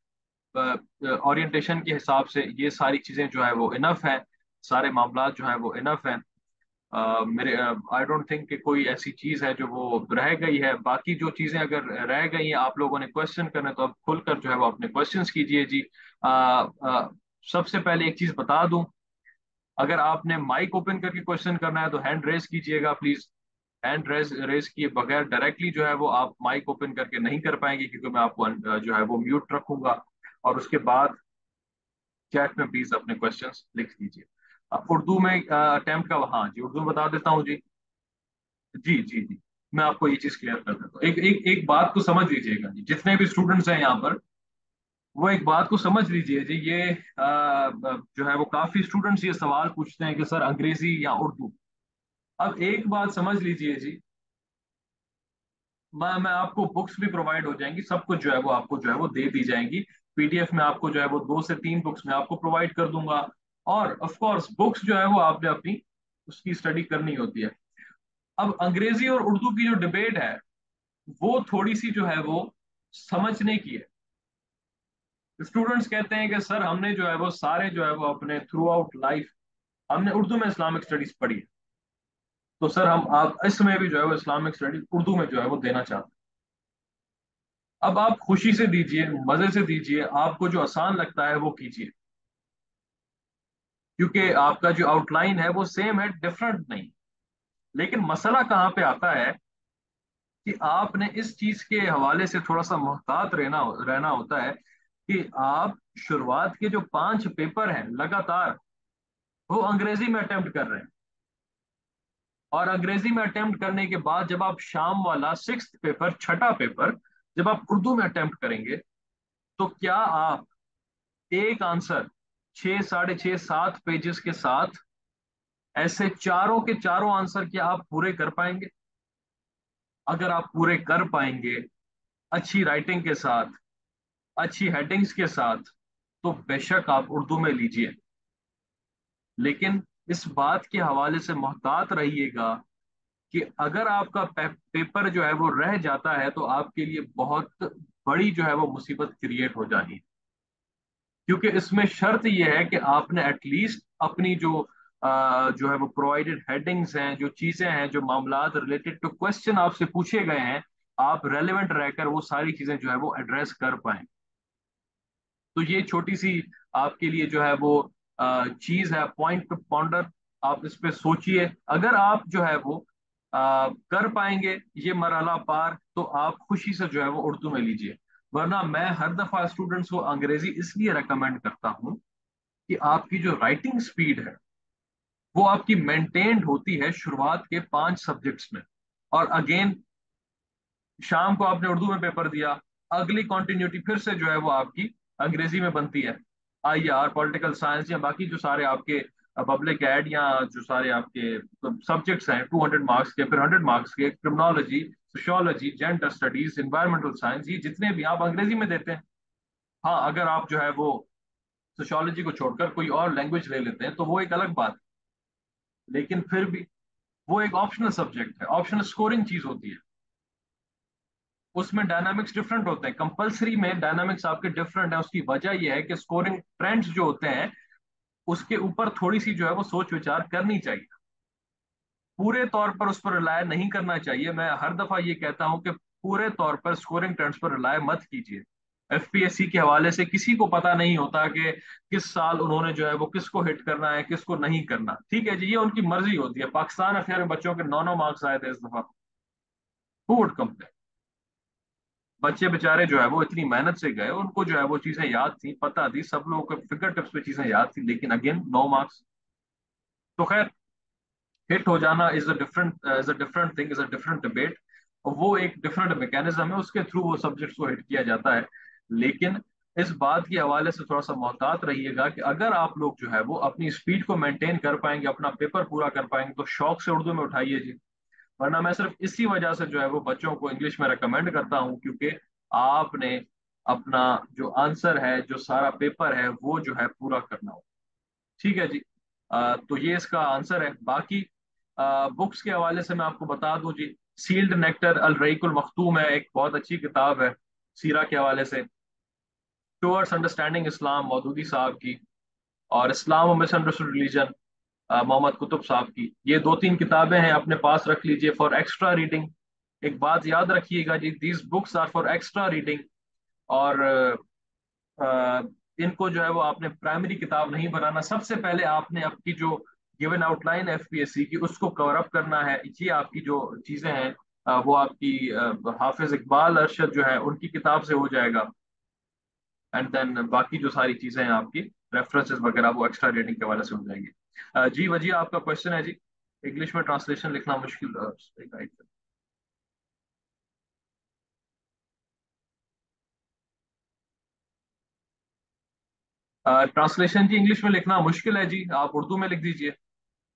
ओरिएंटेशन के हिसाब से ये सारी चीजें जो है वो इनफ है। सारे मामला जो है वो इनफ है। मेरे आई डोंट थिंक कि कोई ऐसी चीज है जो वो रह गई है। बाकी जो चीजें अगर रह गई हैं, आप लोगों ने क्वेश्चन करने, तो अब खुलकर जो है वो अपने क्वेश्चंस कीजिए जी। सबसे पहले एक चीज बता दूं, अगर आपने माइक ओपन करके क्वेश्चन करना है तो हैंड रेज कीजिएगा प्लीज। हैंड रेज रेज किए बगैर डायरेक्टली जो है वो आप माइक ओपन करके नहीं कर पाएंगे, क्योंकि मैं आपको जो है वो म्यूट रखूंगा। और उसके बाद चैट में प्लीज अपने क्वेश्चंस लिख दीजिए। उर्दू में अटेम्प्ट का, हाँ जी उर्दू में बता देता हूँ जी। जी जी जी। मैं आपको ये चीज क्लियर कर देता हूँ। एक एक एक बात को समझ लीजिएगा जी, जितने भी स्टूडेंट्स हैं यहाँ पर, वो एक बात को समझ लीजिए जी। ये जो है वो काफी स्टूडेंट्स ये सवाल पूछते हैं कि सर अंग्रेजी या उर्दू। अब एक बात समझ लीजिए जी, मैं आपको बुक्स भी प्रोवाइड हो जाएंगी, सब कुछ जो है वो आपको जो है वो दे दी जाएंगी। पीडीएफ में आपको जो है वो 2 से 3 बुक्स में आपको प्रोवाइड कर दूंगा। और ऑफ कोर्स बुक्स जो है वो आपने अपनी उसकी स्टडी करनी होती है। अब अंग्रेजी और उर्दू की जो डिबेट है, वो थोड़ी सी जो है वो समझने की है। स्टूडेंट्स कहते हैं कि सर हमने जो है वो सारे जो है वो अपने थ्रू आउट लाइफ हमने उर्दू में इस्लामिक स्टडीज पढ़ी है, तो सर हम आप इसमें भी जो है वो इस्लामिक स्टडीज उर्दू में जो है वो देना चाहते हैं। अब आप खुशी से दीजिए, मजे से दीजिए, आपको जो आसान लगता है वो कीजिए, क्योंकि आपका जो आउटलाइन है वो सेम है, डिफरेंट नहीं। लेकिन मसला कहाँ पे आता है कि आपने इस चीज के हवाले से थोड़ा सा मुहतात रहना रहना होता है कि आप शुरुआत के जो 5 पेपर हैं लगातार, वो अंग्रेजी में अटेम्प्ट कर रहे हैं। और अंग्रेजी में अटेम्प्ट करने के बाद जब आप शाम वाला 6th पेपर, छठा पेपर, जब आप उर्दू में अटेम्प्ट करेंगे, तो क्या आप एक आंसर 6, 6.5, 7 पेजेस के साथ ऐसे चारों के चारों आंसर क्या आप पूरे कर पाएंगे? अगर आप पूरे कर पाएंगे अच्छी राइटिंग के साथ, अच्छी हेडिंग्स के साथ, तो बेशक आप उर्दू में लीजिए। लेकिन इस बात के हवाले से मोहतात रहिएगा कि अगर आपका पेपर जो है वो रह जाता है, तो आपके लिए बहुत बड़ी जो है वो मुसीबत क्रिएट हो जानी। क्योंकि इसमें शर्त यह है कि आपने एटलीस्ट अपनी जो है वो प्रोवाइडेड हेडिंग्स हैं, जो चीजें हैं, जो मामलात रिलेटेड टू क्वेश्चन आपसे पूछे गए हैं, आप रेलेवेंट रहकर वो सारी चीजें जो है वो एड्रेस कर पाए। तो ये छोटी सी आपके लिए जो है वो चीज है, पॉइंट टू पॉन्डर। आप इस पे सोचिए। अगर आप जो है वो कर पाएंगे ये मरहला पार, तो आप खुशी से जो है वो उर्दू में लीजिए। वरना मैं हर दफा स्टूडेंट्स को अंग्रेजी इसलिए रेकमेंड करता हूँ कि आपकी जो राइटिंग स्पीड है वो आपकी मेंटेन्ड होती है शुरुआत के 5 सब्जेक्ट्स में। और अगेन शाम को आपने उर्दू में पेपर दिया, अगली कंटिन्यूटी फिर से जो है वो आपकी अंग्रेजी में बनती है। आईआर, पॉलिटिकल साइंस या बाकी जो सारे आपके पब्लिक एड या जो सारे आपके सब्जेक्ट्स हैं 200 मार्क्स के, फिर 100 मार्क्स के, criminology, sociology, gender studies, environmental science, ये जितने भी आप अंग्रेजी में देते हैं। हाँ, अगर आप जो है वो सोशियोलॉजी को छोड़कर कोई और लैंग्वेज ले लेते हैं तो वो एक अलग बात है। लेकिन फिर भी वो एक ऑप्शनल सब्जेक्ट है, ऑप्शनल स्कोरिंग चीज होती है। उसमें डायनामिक्स डिफरेंट होते हैं। कंपलसरी में डायनामिक्स आपके डिफरेंट है। उसकी वजह यह है कि स्कोरिंग ट्रेंड्स जो होते हैं उसके ऊपर थोड़ी सी जो है वो सोच विचार करनी चाहिए। पूरे तौर पर उस पर रिलाय नहीं करना चाहिए। मैं हर दफा ये कहता हूं कि पूरे तौर पर स्कोरिंग ट्रेंड्स पर रिलाय मत कीजिए। एफपीएससी के हवाले से किसी को पता नहीं होता कि किस साल उन्होंने जो है वो किसको हिट करना है किसको नहीं करना। ठीक है जी, ये उनकी मर्जी होती है। पाकिस्तान अफेयर में बच्चों के 9 9 मार्क्स आए थे इस दफा। Who would complain? बच्चे बेचारे जो है वो इतनी मेहनत से गए, उनको जो है वो चीजें याद थी, पता थी, सब लोगों को फिंगर टिप्स पे चीजें याद थी, लेकिन अगेन 9 मार्क्स। तो खैर, हिट हो जाना is a different thing, is a different debate. और वो एक डिफरेंट मैकेनिज्म है, उसके थ्रू वो सब्जेक्ट्स को हिट किया जाता है। लेकिन इस बात के हवाले से थोड़ा सा मोहतात रहिएगा कि अगर आप लोग जो है वो अपनी स्पीड को मेंटेन कर पाएंगे, अपना पेपर पूरा कर पाएंगे, तो शौक से उर्दू में उठाइए जी। वरना मैं सिर्फ इसी वजह से जो है वो बच्चों को इंग्लिश में रिकमेंड करता हूँ, क्योंकि आपने अपना जो आंसर है, जो सारा पेपर है, वो जो है पूरा करना हो। ठीक है जी। तो ये इसका आंसर है। बाकी बुक्स के हवाले से मैं आपको बता दूं जी, सील्ड नेक्टर अल रईकुल मखतूम है, एक बहुत अच्छी किताब है सीरा के हवाले से। टुवर्ड्स अंडरस्टैंडिंग इस्लाम मौदूदी साहब की, और इस्लाम मिसअंडरस्टूड रिलीजन मोहम्मद कुतुब साहब की। ये दो तीन किताबें हैं, अपने पास रख लीजिए फॉर एक्स्ट्रा रीडिंग। एक बात याद रखिएगा जी, these books are for extra reading. और अ, इनको जो है वो आपने प्राइमरी किताब नहीं बनाना। सबसे पहले आपने आपकी जो गिवन आउटलाइन एफपीएससी की उसको कवर अप करना है। ये आपकी जो चीजें हैं वो आपकी हाफिज इकबाल अरशद जो है उनकी किताब से हो जाएगा। एंड देन बाकी जो सारी चीजें हैं आपकी रेफरेंसेस वगैरह वो एक्स्ट्रा रीडिंग के हवाले से हो जाएंगी। जी वजी आपका क्वेश्चन है जी, इंग्लिश में ट्रांसलेशन लिखना मुश्किल। ट्रांसलेशन जी इंग्लिश में लिखना मुश्किल है जी, आप उर्दू में लिख दीजिए।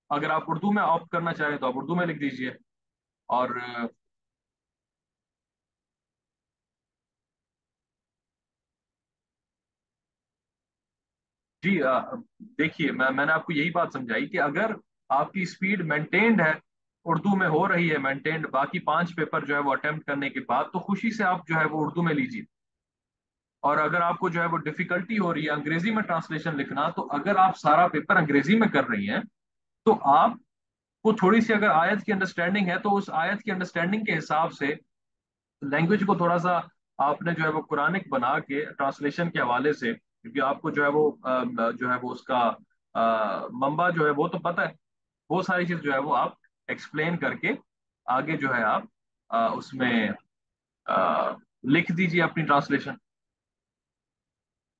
अगर आप उर्दू में ऑप्ट करना चाहें तो आप उर्दू में लिख दीजिए। और जी देखिए, मैंने आपको यही बात समझाई कि अगर आपकी स्पीड मेंटेन्ड है, उर्दू में हो रही है मेंटेन्ड, बाकी 5 पेपर जो है वो अटेम्प्ट करने के बाद, तो खुशी से आप जो है वो उर्दू में लीजिए। और अगर आपको जो है वो डिफिकल्टी हो रही है अंग्रेजी में ट्रांसलेशन लिखना, तो अगर आप सारा पेपर अंग्रेजी में कर रही हैं, तो आपको थोड़ी सी अगर आयत की अंडरस्टैंडिंग है, तो उस आयत की अंडरस्टैंडिंग के हिसाब से लैंग्वेज को थोड़ा सा आपने जो है वो कुरानिक बना के ट्रांसलेशन के हवाले से, क्योंकि आपको जो है वो जो है वो उसका मंबा जो है वो तो पता है। वो सारी चीज जो है वो आप एक्सप्लेन करके आगे जो है आप उसमें लिख दीजिए अपनी ट्रांसलेशन।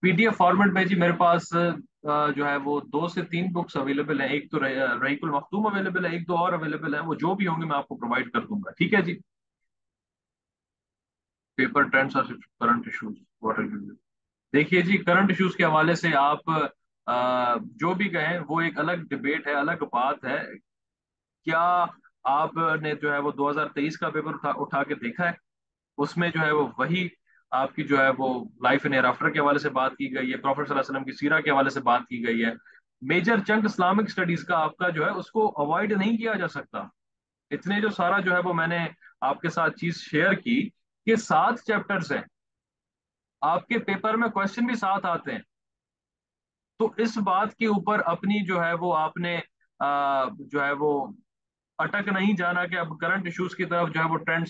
पीडीएफ फॉर्मेट में जी मेरे पास जो है वो 2 से 3 बुक्स अवेलेबल हैं। एक तो रहीकुल मखतूम अवेलेबल है, एक दो और अवेलेबल है। वो जो भी होंगे मैं आपको प्रोवाइड कर दूंगा। ठीक है जी। पेपर ट्रेंड्स और current issues, what are you? देखिए जी, करंट इश्यूज के हवाले से आप जो भी कहें वो एक अलग डिबेट है, अलग बात है। क्या आपने जो है वो 2023 का पेपर उठा के देखा है? उसमें जो है वो वही आपकी जो है वो लाइफ इन आफ्टर के हवाले से बात की गई है, प्रॉफेट सल्लल्लाहु अलैहि वसल्लम की सीरा के हवाले से बात की गई है। मेजर चंक इस्लामिक स्टडीज का आपका जो है उसको अवॉइड नहीं किया जा सकता। इतने जो सारा जो है वो मैंने आपके साथ चीज शेयर की कि 7 चैप्टर्स हैं, आपके पेपर में क्वेश्चन भी 7 आते हैं। तो इस बात के ऊपर अपनी जो है वो आपने जो है वो अटक नहीं जाना कि अब करंट इश्यूज की तरफ जो है वो ट्रेंड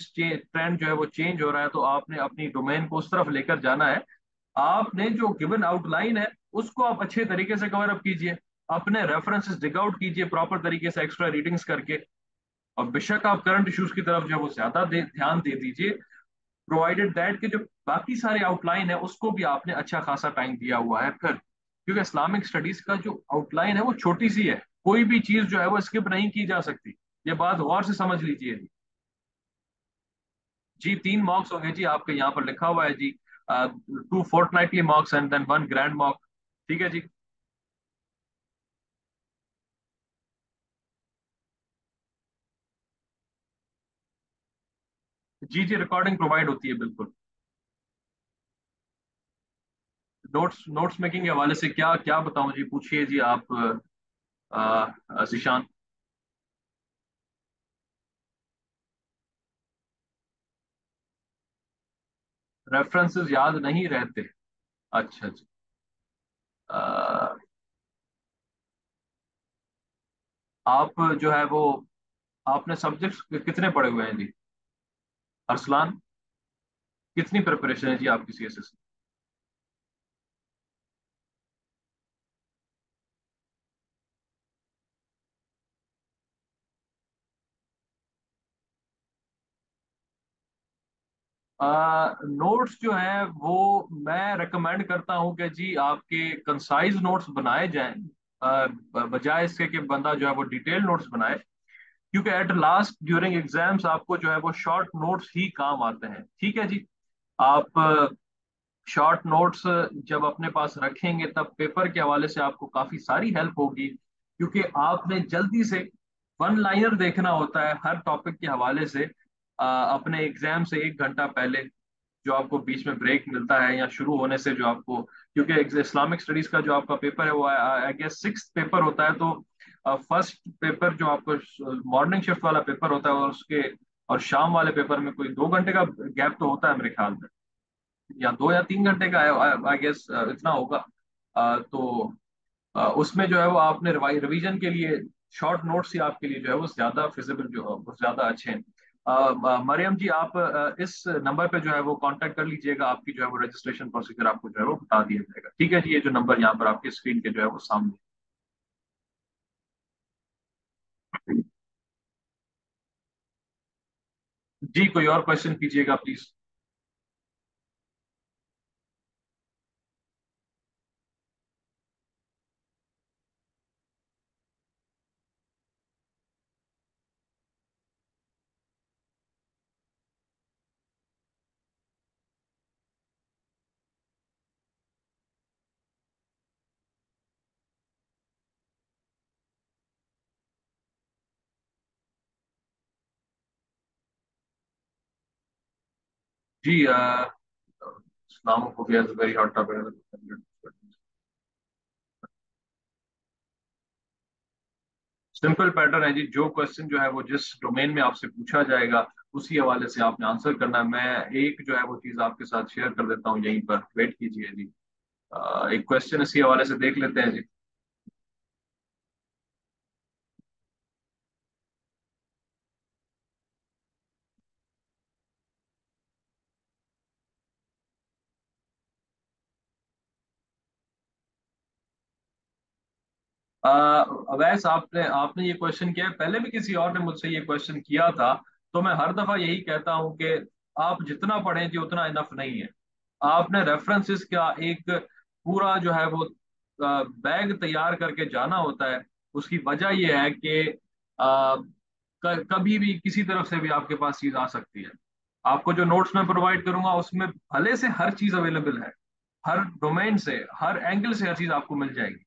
जो है वो चेंज हो रहा है, तो आपने अपनी डोमेन को उस तरफ लेकर जाना है। आपने जो गिवन आउटलाइन है उसको आप अच्छे तरीके से कवर अप कीजिए, अपने रेफरेंसेस डिग आउट कीजिए प्रॉपर तरीके से एक्स्ट्रा रीडिंग्स करके। और बेशक आप करंट इश्यूज की तरफ जो है वो ज्यादा ध्यान दे दीजिए, प्रोवाइडेड दैट कि जो बाकी सारे आउटलाइन है उसको भी आपने अच्छा खासा टाइम दिया हुआ है फिर। क्योंकि इस्लामिक स्टडीज का जो आउटलाइन है वो छोटी सी है, कोई भी चीज जो है वो स्किप नहीं की जा सकती। ये बात गौर से समझ लीजिए जी। 3 मॉक्स होंगे जी, आपके यहाँ पर लिखा हुआ है जी। 2 fortnightly mocks and then 1 grand mock. ठीक है जी। जी जी, रिकॉर्डिंग प्रोवाइड होती है बिल्कुल। नोट्स नोट्स मेकिंग के हवाले से क्या क्या बताऊं जी, पूछिए जी आप जिशान। रेफरेंसेस याद नहीं रहते। अच्छा अच्छा। अ, आप जो है वो, आपने सब्जेक्ट्स कितने पढ़े हुए हैं जी अरसलान? कितनी प्रिपरेशन है जी आपकी सीएसएस? नोट्स जो है वो मैं रेकमेंड करता हूँ कि जी आपके कंसाइज नोट्स बनाए जाएं, बजाय इसके कि बंदा जो है वो डिटेल नोट्स बनाए। क्योंकि एट लास्ट ड्यूरिंग एग्जाम्स आपको जो है वो शॉर्ट नोट्स ही काम आते हैं। ठीक है जी। आप शॉर्ट नोट्स जब अपने पास रखेंगे तब पेपर के हवाले से आपको काफी सारी हेल्प होगी, क्योंकि आपने जल्दी से वन लाइनर देखना होता है हर टॉपिक के हवाले से अपने एग्जाम से 1 घंटा पहले, जो आपको बीच में ब्रेक मिलता है या शुरू होने से जो आपको, क्योंकि इस्लामिक स्टडीज का जो आपका पेपर है वो आई गेस सिक्स पेपर होता है। तो फर्स्ट पेपर जो आपको मॉर्निंग शिफ्ट वाला पेपर होता है, और उसके और शाम वाले पेपर में कोई 2 घंटे का गैप तो होता है मेरे ख्याल में, या 2 या 3 घंटे का आई गेस इतना होगा। तो उसमें जो है वो आपने रिवीजन के लिए शॉर्ट नोट्स ही आपके लिए जो है वो ज्यादा फिजिबल, जो है वो ज्यादा अच्छे हैं। मरियम जी, आप इस नंबर पे जो है वो कांटेक्ट कर लीजिएगा, आपकी जो है वो रजिस्ट्रेशन प्रोसीजर आपको जो है वो बता दिया जाएगा। ठीक है जी, ये जो नंबर यहाँ पर आपके स्क्रीन के जो है वो सामने। जी कोई और क्वेश्चन कीजिएगा प्लीज। जी Islamophobia is very hot topic. Simple pattern है जी, जो क्वेश्चन जो है वो जिस डोमेन में आपसे पूछा जाएगा उसी हवाले से आपने आंसर करना है। मैं एक जो है वो चीज आपके साथ शेयर कर देता हूँ, यहीं पर वेट कीजिए जी। एक क्वेश्चन इसी हवाले से देख लेते हैं जी। अवैस, आपने आपने ये क्वेश्चन किया है, पहले भी किसी और ने मुझसे ये क्वेश्चन किया था। तो मैं हर दफा यही कहता हूँ कि आप जितना पढ़ें जी उतना इनफ नहीं है। आपने रेफरेंसेस का एक पूरा जो है वो बैग तैयार करके जाना होता है। उसकी वजह यह है कि अ, कभी भी किसी तरफ से भी आपके पास चीज आ सकती है। आपको जो नोट्स मैं प्रोवाइड करूंगा उसमें भले से हर चीज अवेलेबल है, हर डोमेन से हर एंगल से हर चीज आपको मिल जाएगी,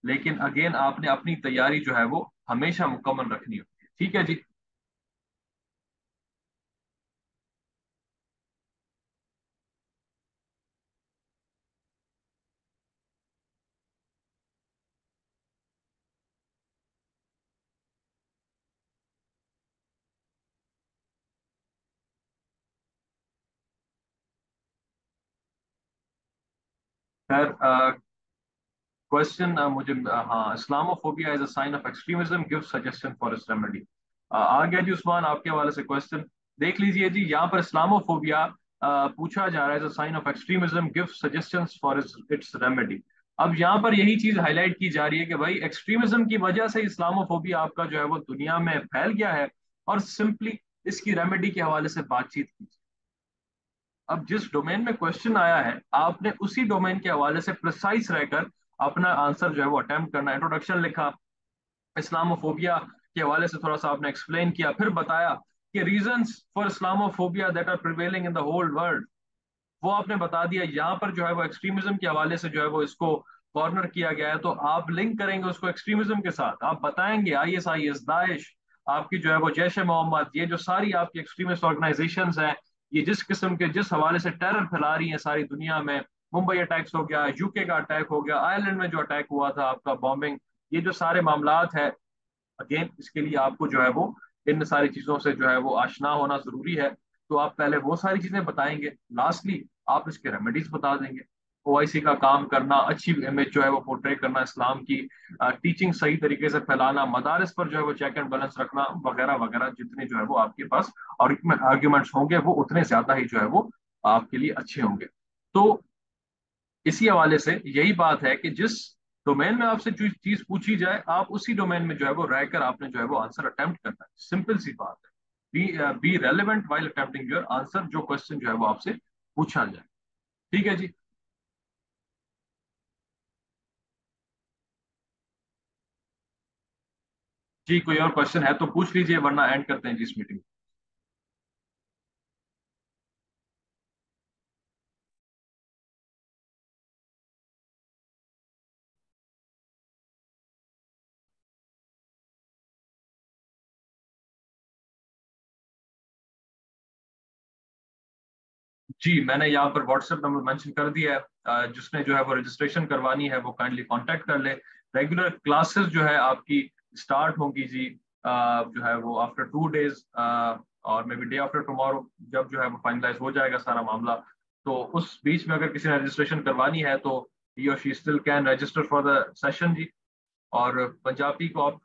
लेकिन अगेन आपने अपनी तैयारी जो है वो हमेशा मुकम्मल रखनी होती है। ठीक है जी। खैर क्वेश्चन मुझे हाँ, Islamophobia as a sign of extremism, give suggestion for its remedy. आ गया जी उस्मान, आपके हवाले से क्वेश्चन देख लीजिए जी। यहाँ पर इस्लामोफोबिया पूछा जा रहा है as a sign of extremism, give suggestions for its remedy. अब यहाँ पर यही चीज हाईलाइट की जा रही है कि भाई एक्सट्रीमिज्म की वजह से इस्लामोफोबिया आपका जो है वो दुनिया में फैल गया है, और सिंपली इसकी रेमेडी के हवाले से बातचीत की। अब जिस डोमेन में क्वेश्चन आया है आपने उसी डोमेन के हवाले से प्रिसाइज रहकर अपना आंसर जो है वो अटेम्प्ट करना। इंट्रोडक्शन लिखा, इस्लामोफोबिया के हवाले से थोड़ा सा आपने एक्सप्लेन किया, फिर बताया कि reasons for Islamophobia that are prevailing in the whole world, वो आपने बता दिया। यहाँ पर जो है वो एक्सट्रीमिज्म के हवाले से जो है वो इसको कॉर्नर किया गया है, तो आप लिंक करेंगे उसको एक्सट्रीमिज्म के साथ, आप बताएंगे आईएसआईएस, दाइश, आपकी जो है वो जैश ए मोहम्मद, ये जो सारी आपकी एक्सट्रीमिस्ट ऑर्गेनाइजेशंस हैं, ये जिस किस्म के जिस हवाले से टेरर फैला रही हैं सारी दुनिया में। मुंबई अटैक्स हो गया, यूके का अटैक हो गया, आयरलैंड में जो अटैक हुआ था आपका बॉम्बिंग, ये जो सारे मामलात है, अगेन इसके लिए आपको जो है वो इन सारी चीजों से जो है वो आशना होना जरूरी है। तो आप पहले वो सारी चीजें बताएंगे, लास्टली आप इसके रेमेडीज बता देंगे। ओआईसी का काम करना, अच्छी इमेज जो है वो पोर्ट्रे करना, इस्लाम की टीचिंग सही तरीके से फैलाना, मदारिस पर जो है वो चेक एंड बैलेंस रखना, वगैरह वगैरह, जितने जो है वो आपके पास आर्ग्यूमेंट्स होंगे वो उतने ज्यादा ही जो है वो आपके लिए अच्छे होंगे। तो इसी हवाले से यही बात है कि जिस डोमेन में आपसे जो चीज पूछी जाए, आप उसी डोमेन में जो है वो रहकर आपने जो है वो आंसर अटेम्प्ट करना है। सिंपल सी बात है। Be relevant while attempting your answer, जो क्वेश्चन जो है वो आपसे पूछा जाए। ठीक है जी। जी, कोई और क्वेश्चन है तो पूछ लीजिए, वरना एंड करते हैं जी इस मीटिंग। जी, मैंने यहाँ पर व्हाट्सएप नंबर मेंशन कर दिया है। जिसने जो है वो रजिस्ट्रेशन करवानी है वो काइंडली कांटेक्ट कर ले। रेगुलर क्लासेस जो है आपकी स्टार्ट होंगी जी, जो है वो आफ्टर 2 डेज, और may be day after tomorrow, जब जो है वो फाइनलाइज हो जाएगा सारा मामला। तो उस बीच में अगर किसी ने रजिस्ट्रेशन करवानी है तो ही और she still can register for the session जी। और पंजाबी को ऑप्ट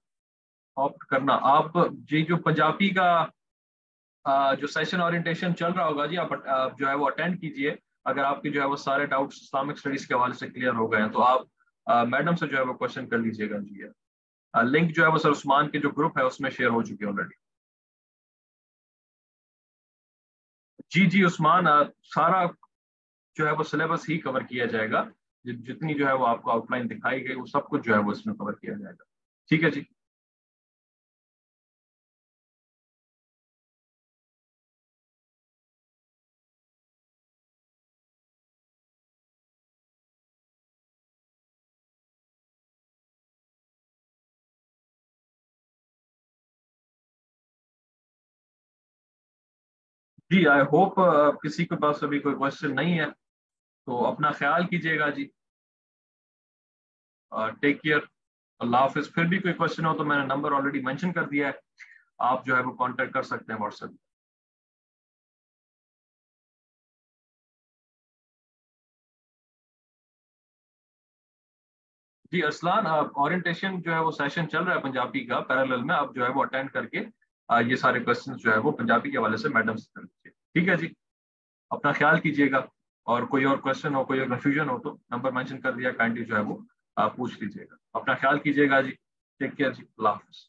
ऑप्ट करना आप जी, जो पंजाबी का जो सेशन ओरिएंटेशन चल रहा होगा जी, आप जो है वो अटेंड कीजिए। अगर आपके जो है वो सारे डाउट्स इस्लामिक स्टडीज के हवाले से क्लियर हो गए हैं तो आप मैडम से जो है वो क्वेश्चन कर लीजिएगा जी। लिंक जो है वो सर उस्मान के जो ग्रुप है उसमें शेयर हो चुकी है ऑलरेडी। जी जी उस्मान, सारा जो है वो सिलेबस ही कवर किया जाएगा। जितनी जो है वो आपको आउटलाइन दिखाई गई वो सब कुछ जो है वो इसमें कवर किया जाएगा। ठीक है जी। जी, आई होप किसी के पास अभी कोई क्वेश्चन नहीं है, तो अपना ख्याल कीजिएगा जी। Take care. अल्लाह हाफिज। फिर भी कोई क्वेश्चन हो तो मैंने नंबर ऑलरेडी मेंशन कर दिया है, आप जो है वो कांटेक्ट कर सकते हैं व्हाट्सएप। जी अरसलान, ओरिएंटेशन जो है वो सेशन चल रहा है पंजाबी का पैरेलल में, आप जो है वो अटेंड करके ये सारे क्वेश्चंस जो है वो पंजाबी के हवाले से मैडम से कर लीजिए। ठीक है जी। अपना ख्याल कीजिएगा। और कोई और क्वेश्चन हो, कोई और कंफ्यूजन हो तो नंबर मेंशन कर दिया, काइंडली जो है वो आप पूछ लीजिएगा। अपना ख्याल कीजिएगा जी। टेक केयर जी। अल्लाह हाफिज।